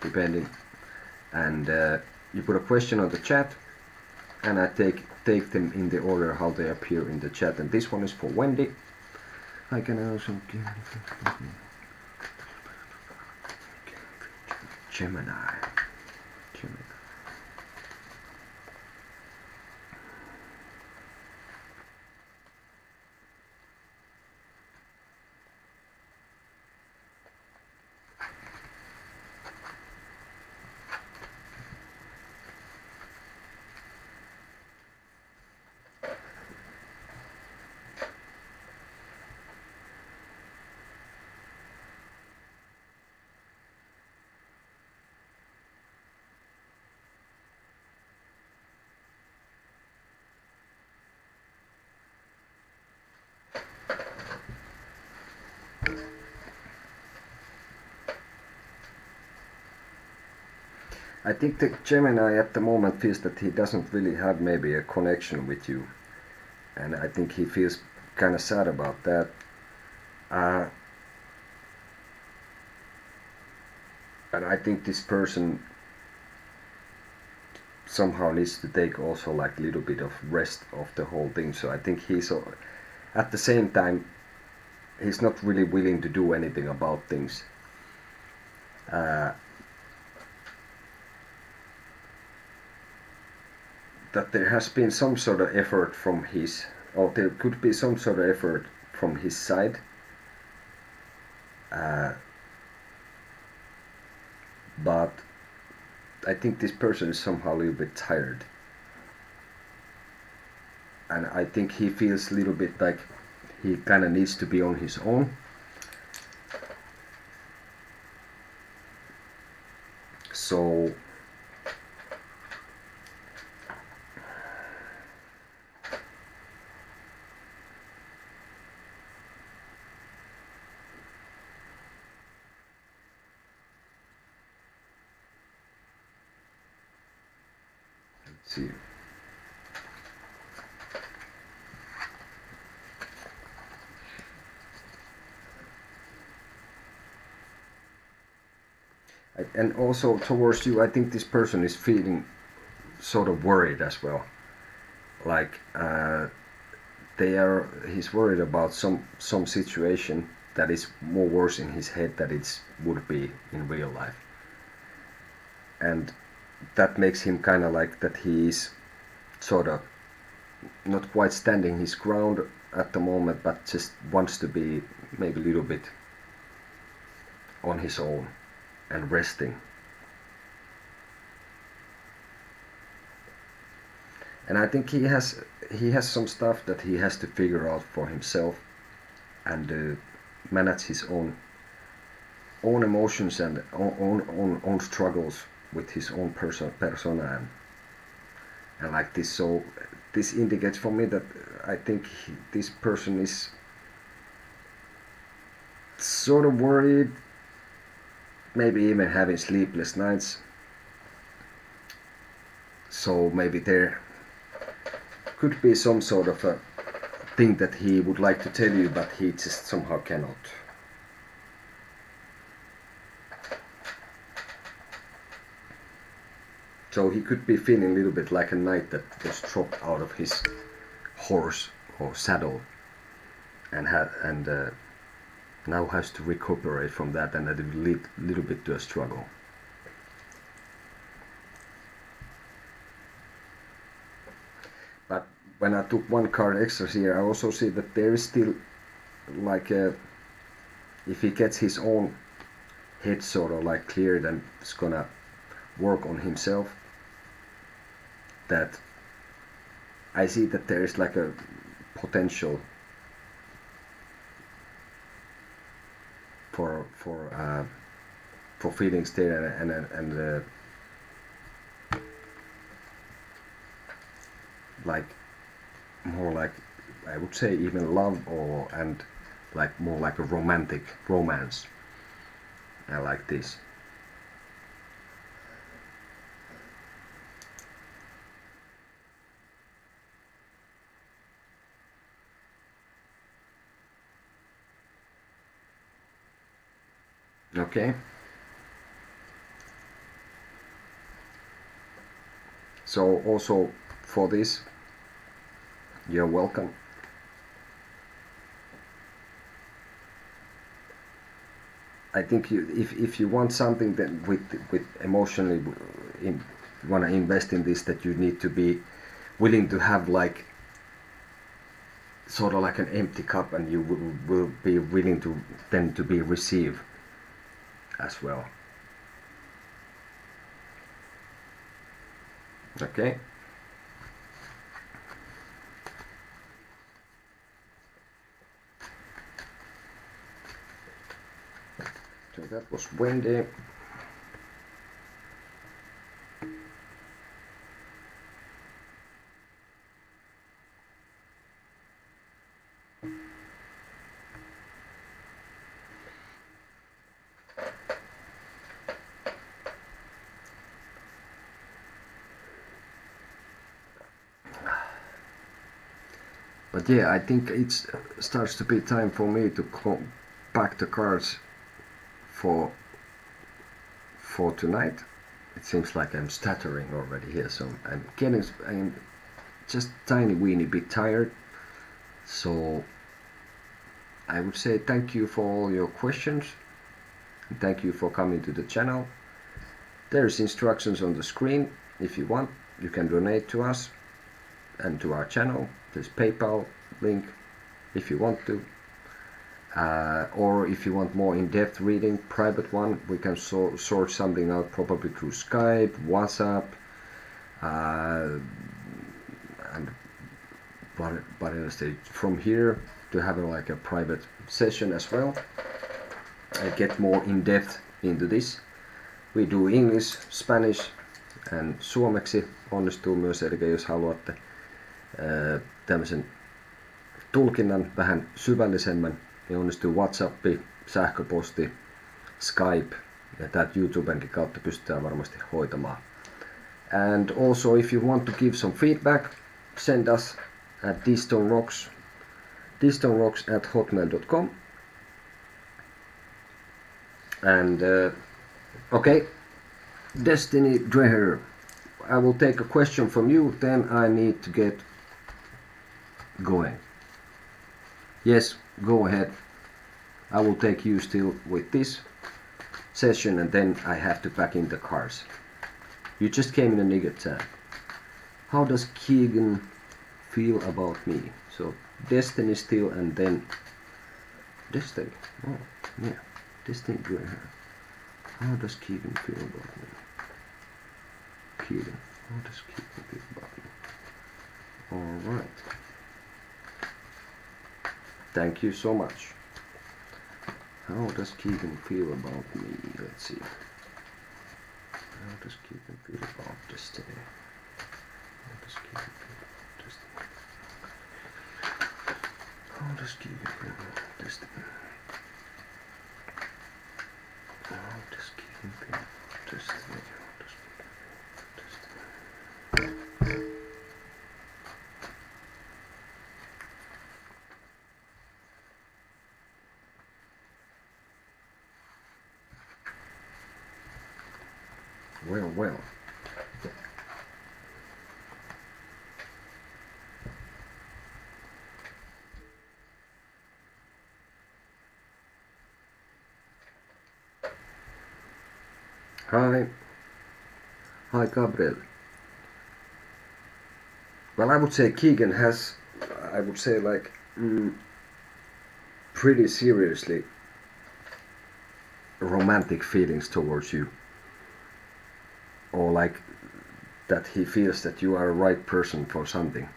depending. And you put a question on the chat, and I take them in the order how they appear in the chat. And this one is for Wendy. I can also give Gemini. I think the Gemini at the moment feels that he doesn't really have maybe a connection with you, and I think he feels kind of sad about that. And I think this person somehow needs to take also like a little bit of rest of the whole thing. So I think he's at the same time he's not really willing to do anything about things. That there has been some sort of effort from his, or there could be some sort of effort from his side, but I think this person is somehow a little bit tired, and I think he feels a little bit like he kind of needs to be on his own. So let's see. And also towards you, I think this person is feeling sort of worried as well. Like he's worried about some situation that is more worse in his head than it would be in real life, and that makes him kind of like that he is sort of not quite standing his ground at the moment, but just wants to be maybe a little bit on his own and resting. And I think he has some stuff that he has to figure out for himself, and manage his own emotions and own struggles with his own persona and like this. So this indicates for me that I think this person is sort of worried, maybe even having sleepless nights. So maybe there could be some sort of a thing that he would like to tell you, but he just somehow cannot. So he could be feeling a little bit like a knight that was dropped out of his horse or saddle and now has to recuperate from that, and that will lead a little bit to a struggle. But when I took one card extra here, I also see that there is still like if he gets his own head sort of like cleared and is gonna work on himself, that I see that there is like a potential for feelings there, and like more like, I would say even love, and like more like a romantic romance. I like this. Okay. So also for this, you're welcome. I think if you want something that with emotionally, want to invest in this, that you need to be willing to have like sort of like an empty cup, and you will be willing to then to be received as well. Okay. So that was Wendy. But yeah, I think it starts to be time for me to pack the cards for tonight. It seems like I'm stuttering already here, so I'm just tiny weeny bit tired. So I would say thank you for all your questions, and thank you for coming to the channel. There's instructions on the screen. If you want, you can donate to us and to our channel. There's PayPal link if you want to, or if you want more in-depth reading, private one, we can sort something out probably through Skype, WhatsApp, and what else? From here to have like a private session as well. I get more in-depth into this. We do English, Spanish and suomeksi onnistuu myös, eli jos haluatte tämmöisen tulkinnan vähän syvällisemmän, niin onnistuu WhatsAppi, sähköposti, Skype, ja täältä YouTubenkin kautta pystytään varmasti hoitamaan. And also if you want to give some feedback, send us at thestonrocks@hotmail.com. And okay, Destiny Dreher, I will take a question from you, then I need to get going. Yes, go ahead. I will take you still with this session, and then I have to pack in the cars. You just came in a nigger time. How does Keegan feel about me? So Destiny still, and then Destiny. Oh, yeah. Destiny Dreher. How does Keegan feel about me? Keegan. How does Keegan feel about me? Alright. Thank you so much. How does Keegan feel about me? Let's see. How does Keegan feel about destiny? How does Keegan feel about destiny? How does Keegan feel about destiny? How does Keegan feel about destiny? Well. Hi, Gabriel. Well, I would say Keegan has, I would say like, pretty seriously romantic feelings towards you. Or like that he feels that you are a right person for something.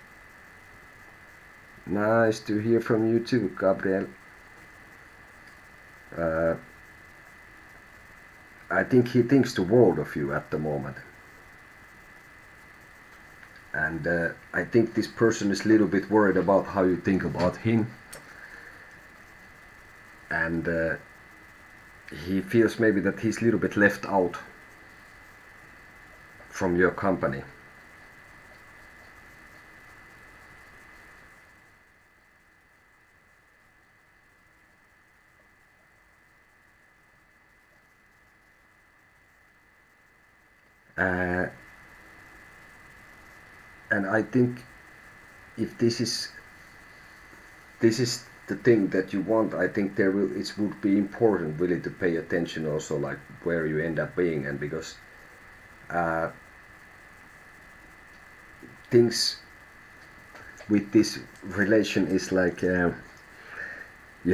Nice to hear from you too, Gabriel. I think he thinks the world of you at the moment. And I think this person is a little bit worried about how you think about him. And he feels maybe that he's a little bit left out from your company. And I think if this is the thing that you want, I think it would be important really to pay attention also like where you end up being, and because things with this relation is like you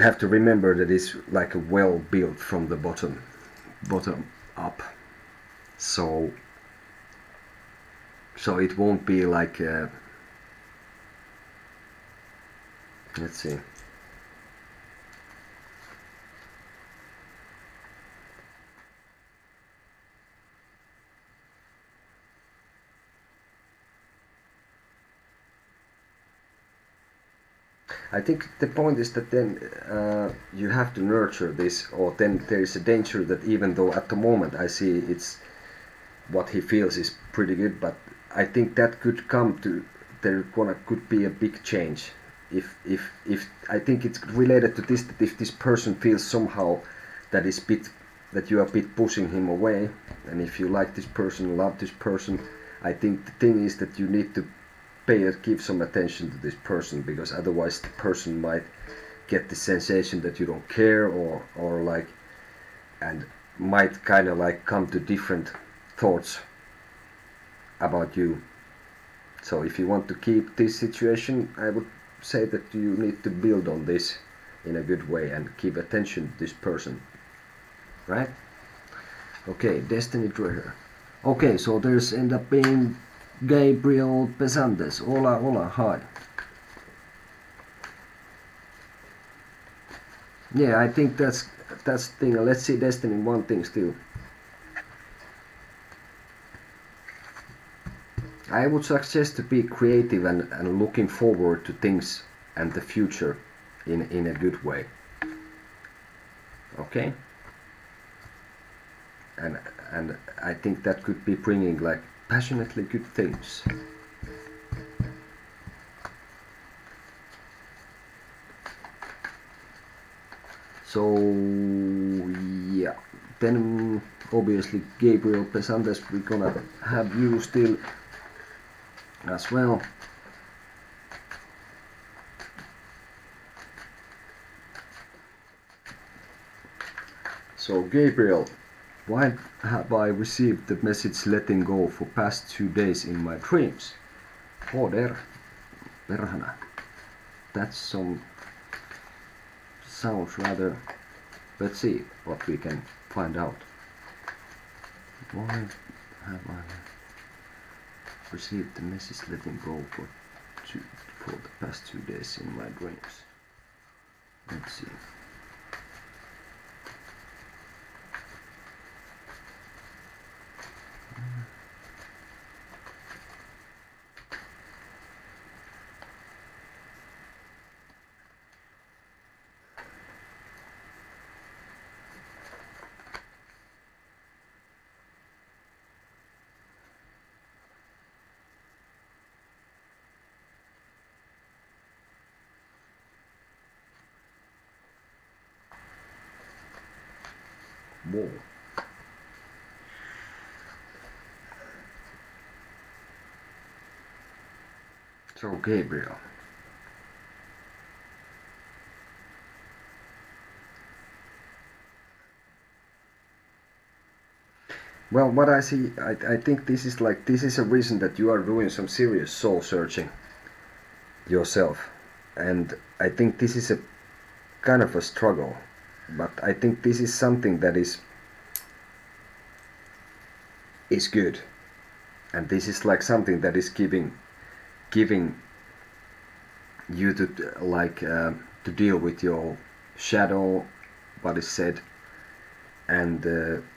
have to remember that it's like a well built from the bottom up, so it won't be like let's see. I think the point is that then you have to nurture this, or then there is a danger that even though at the moment I see it's what he feels is pretty good, but I think that could come to could be a big change. If I think it's related to this, that if this person feels somehow that you are a bit pushing him away, and if you like this person, love this person, I think the thing is that you need to give some attention to this person, because otherwise the person might get the sensation that you don't care, or like, and might kind of like come to different thoughts about you. So if you want to keep this situation, I would say that you need to build on this in a good way and keep attention to this person, right? Okay, Destiny Treasure. Okay, so there's end up being Gabriel Pesantes. Hola, hi. Yeah, I think that's the thing. Let's see Destiny one thing still. I would suggest to be creative and looking forward to things and the future in a good way. Okay? And I think that could be bringing like passionately good things. So yeah, then obviously Gabriel Pesantes, we're gonna have you still as well. So Gabriel, why have I received the message letting go for past 2 days in my dreams? Joder, perhana. That's some sounds rather. Let's see what we can find out. Why have I received the message letting go for for the past 2 days in my dreams. Let's see. Whoa. So Gabriel. Well, what I see, I think this is a reason that you are doing some serious soul searching yourself, and I think this is a kind of a struggle, but I think this is something that is good, and this is like something that is giving you to to deal with your shadow, what is said, and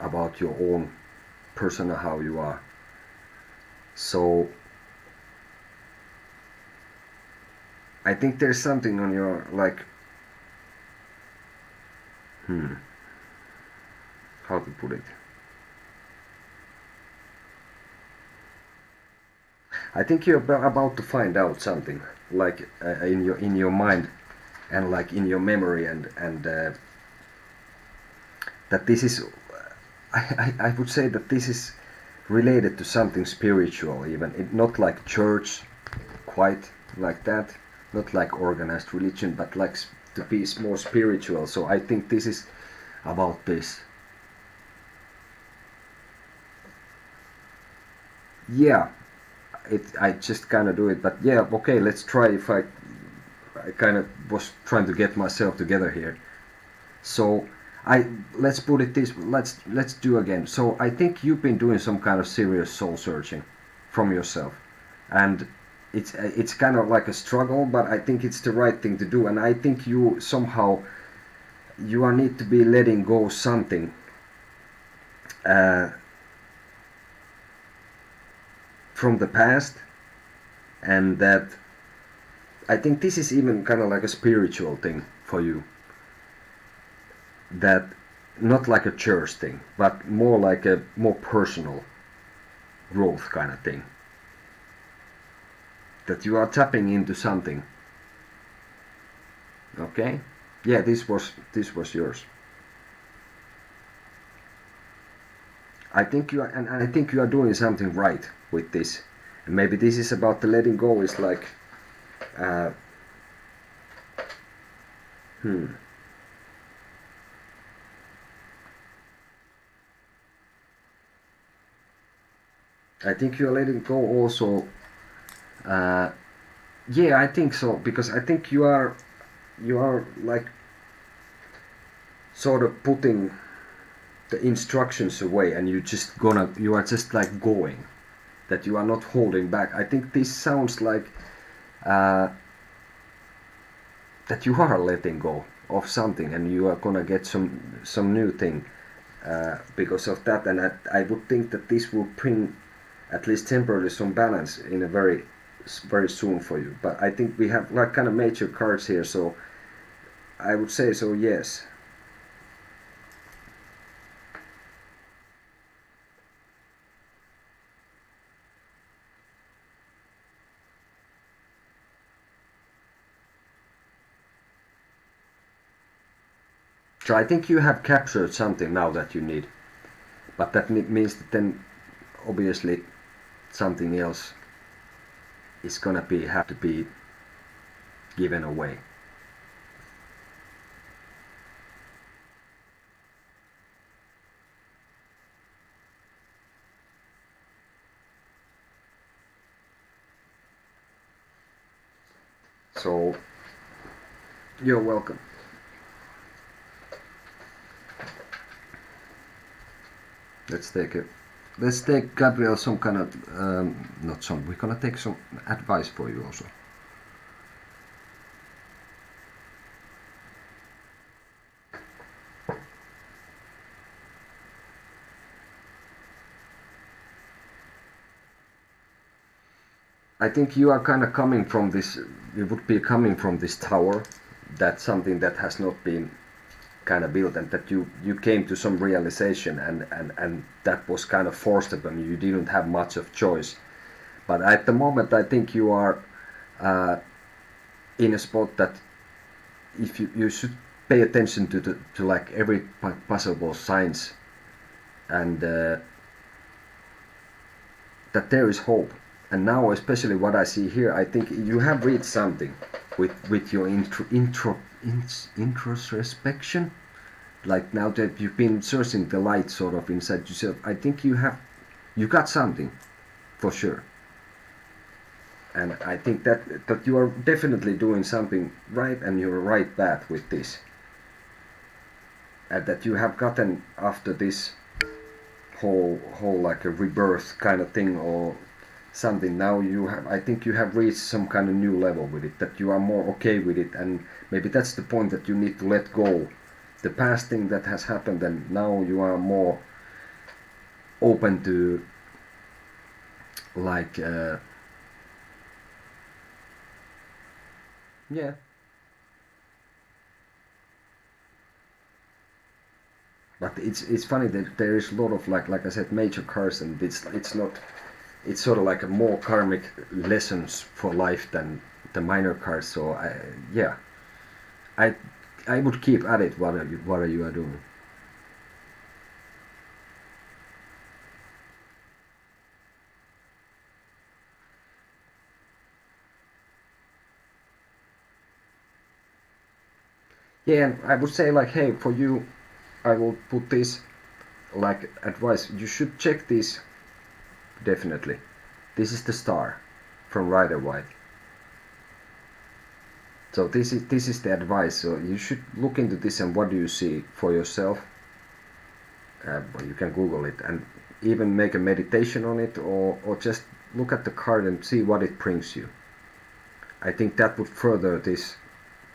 about your own persona, how you are. So I think there's something on your how to put it. I think you're about to find out something in your mind and like in your memory, and that this is I would say that this is related to something spiritual, even not like church, quite like that, not like organized religion, but like to be more spiritual. So I think this is about this. Yeah, I just kind of do it, but yeah, okay, let's try. If I kind of was trying to get myself together here, so let's put it this, let's do again. So I think you've been doing some kind of serious soul searching from yourself, and it's kind of like a struggle, but I think it's the right thing to do, and I think you somehow you need to be letting go something from the past, and that I think this is even kind of like a spiritual thing for you, that not like a church thing, but more like a more personal growth kind of thing, that you are tapping into something. Okay, yeah, this was yours. I think you are, and I think you are doing something right with this. And maybe this is about the letting go, is like I think you are letting go also. Yeah, I think so, because I think you are like sort of putting the instructions away, and you are just like going, that you are not holding back. I think this sounds like that you are letting go of something, and you are gonna get some new thing because of that, and I would think that this will bring at least temporarily some balance in a very soon for you. But I think we have like kind of major cards here, so I would say so, yes. So I think you have captured something now that you need, but that means that then obviously something else is gonna have to be given away. So you're welcome. Let's take Gabriel some kind of not some. We're gonna take some advice for you also. I think you are kind of coming from this. You would be coming from this tower. That's something that has not been kind of built, and that you came to some realization, and that was kind of forced upon you. You didn't have much of choice. But at the moment, I think you are in a spot that if you should pay attention to like every possible signs, and that there is hope. And now, especially what I see here, I think you have reached something with your introspection. Like now that you've been searching the light sort of inside yourself, I think you got something for sure. And I think that you are definitely doing something right, and you're right path with this. And that you have gotten after this whole like a rebirth kind of thing or something. Now you have, I think you have reached some kind of new level with it, that you are more okay with it, and maybe that's the point, that you need to let go the past thing that has happened, and now you are more open to like yeah. But it's funny that there is a lot of like I said, major cars, and it's not, it's sort of like a more karmic lessons for life than the minor cars. So yeah, I I would keep at it. What are you are doing? Yeah, and I would say like, hey, for you, I will put this like advice. You should check this definitely. This is the star from Rider White. So this is the advice. So you should look into this, and what do you see for yourself? You can Google it and even make a meditation on it, or just look at the card and see what it brings you. I think that would further this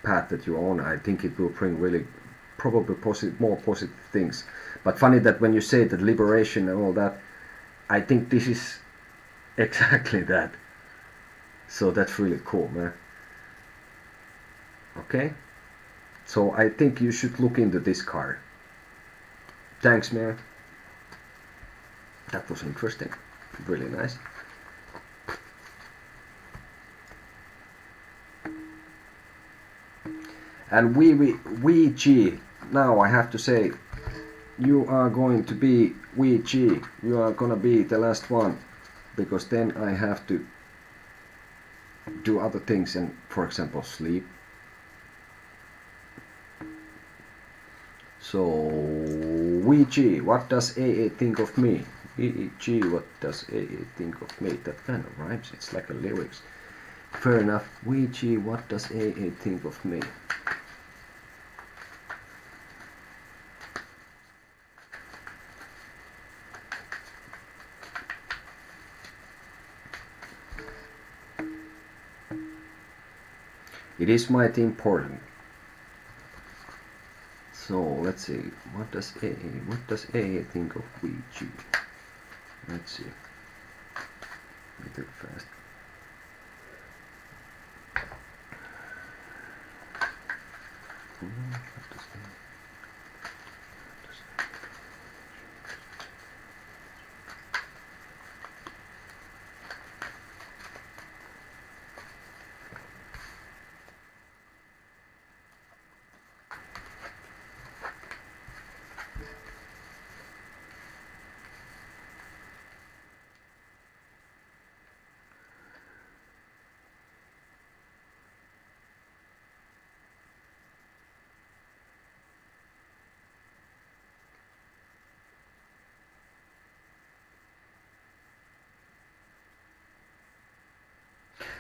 path that you're on. I think it will bring really probably more positive things. But funny that when you say that liberation and all that, I think this is exactly that. So that's really cool, man. Okay? So I think you should look into this card. Thanks, man. That was interesting. Really nice. And Ouija, now I have to say, you are going to be Ouija. You are gonna be the last one, because then I have to do other things, and for example sleep. So Ouija, what does AA think of me? Ouija, what does AA think of me? That kind of rhymes. It's like a lyrics. Fair enough. Ouija, what does AA think of me? It is mighty important. So let's see. What does AA think of Ouija? Let's see. Let me do it fast.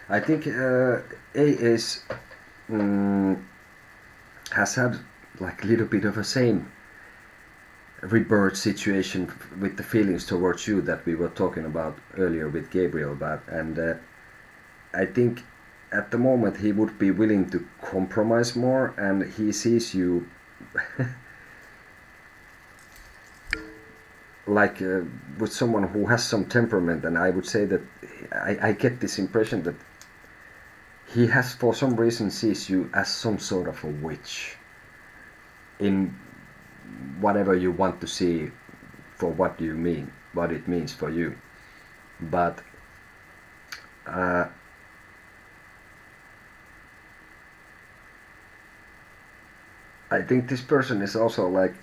I think AS has had like a little bit of a same rebirth situation with the feelings towards you that we were talking about earlier with Gabriel about, and I think at the moment he would be willing to compromise more, and he sees you like with someone who has some temperament, and I would say that I get this impression that he has for some reason sees you as some sort of a witch in whatever you want to see for what you mean, what it means for you. But I think this person is also like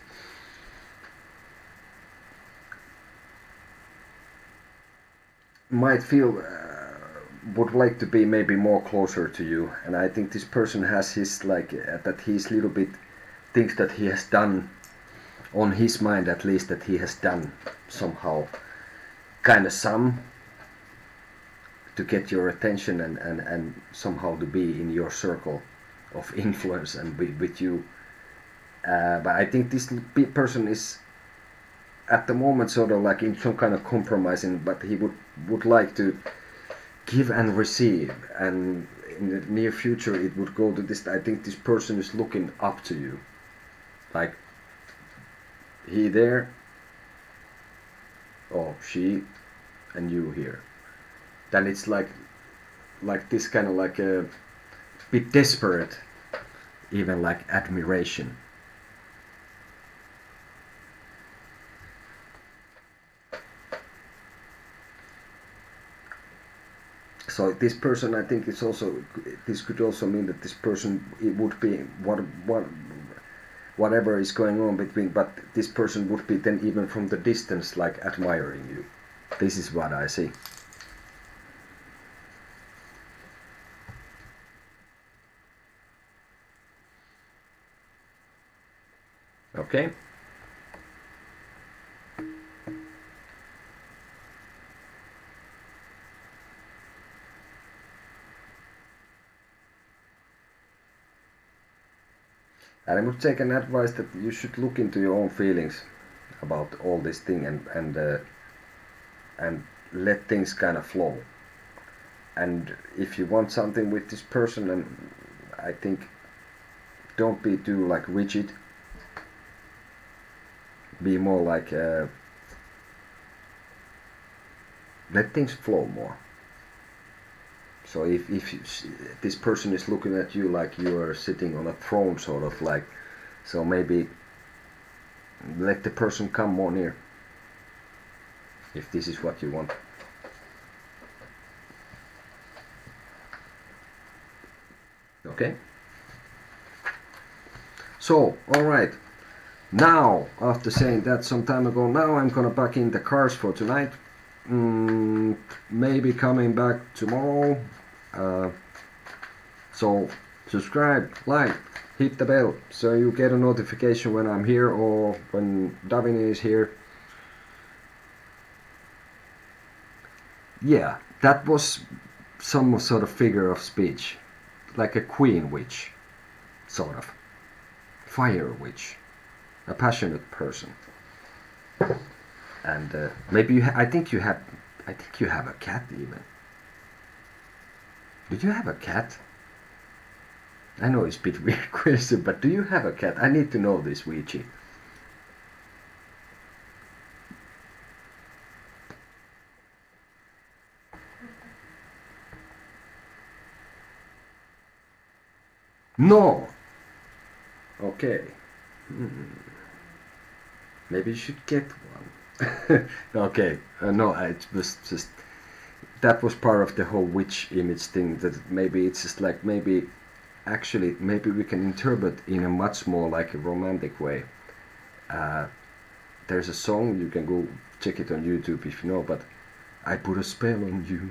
might feel would like to be maybe more closer to you, and I think this person has his like that he's little bit thinks that he has done on his mind at least that he has done somehow kind of some to get your attention and somehow to be in your circle of influence and with you. But I think this person is at the moment sort of like in some kind of compromising, but he would like to give and receive, and in the near future it would go to this. I think this person is looking up to you, like he there or she and you here. Then it's like this kind of like a bit desperate, even like admiration. So this person, I think, it's also, this could also mean that this person, it would be whatever is going on between, but this person would be then even from the distance like admiring you. This is what I see. Okay. And I would take an advice that you should look into your own feelings about all this thing and let things kind of flow. And if you want something with this person, and I think don't be too like rigid. Be more like let things flow more. So if this person is looking at you like you are sitting on a throne, sort of like, so maybe let the person come more near, if this is what you want. Okay? So, alright. Now, after saying that some time ago, now I'm gonna pack in the cars for tonight. Maybe coming back tomorrow. So subscribe, like, hit the bell so you get a notification when I'm here or when Davini is here. Yeah, that was some sort of figure of speech, like a queen witch, sort of fire witch, a passionate person. And maybe you I think you have a cat even. Did you have a cat? I know it's a bit weird question, but do you have a cat? I need to know this, Ouija. No. Okay. Maybe you should get one. Okay. No, it was just that was part of the whole witch image thing. That maybe it's just like maybe we can interpret in a much more like a romantic way. There's a song, you can go check it on YouTube if you know, but I put a spell on you.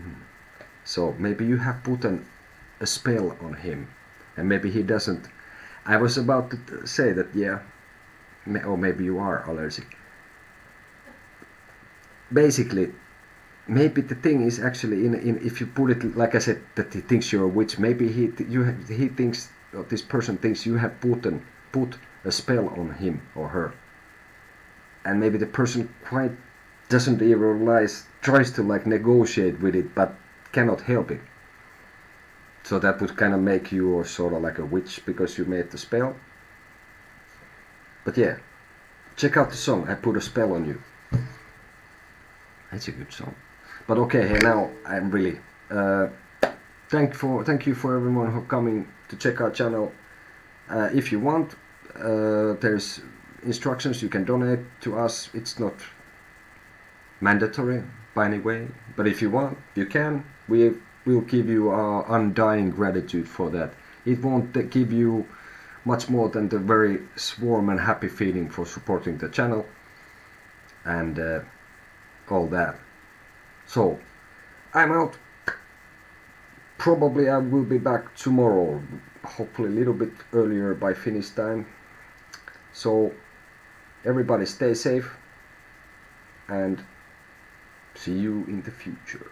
So maybe you have put a spell on him, and maybe he doesn't. I was about to say that, yeah, or maybe you are allergic. Basically, maybe the thing is actually in if you put it like I said, that he thinks you're a witch. Maybe he thinks, or this person thinks you have put a spell on him or her, and maybe the person quite doesn't even realize, tries to like negotiate with it, but cannot help it. So that would kind of make you sort of like a witch because you made the spell. But yeah, check out the song, I Put a Spell on You. It's a good song. But okay, hey, now I'm really thank you for everyone who coming to check our channel. If you want, there's instructions. You can donate to us. It's not mandatory by any way, but if you want, you can. We will give you our undying gratitude for that. It won't give you much more than the very warm and happy feeling for supporting the channel and all that. So I'm out. Probably I will be back tomorrow, hopefully a little bit earlier by Finnish time. So everybody stay safe and see you in the future.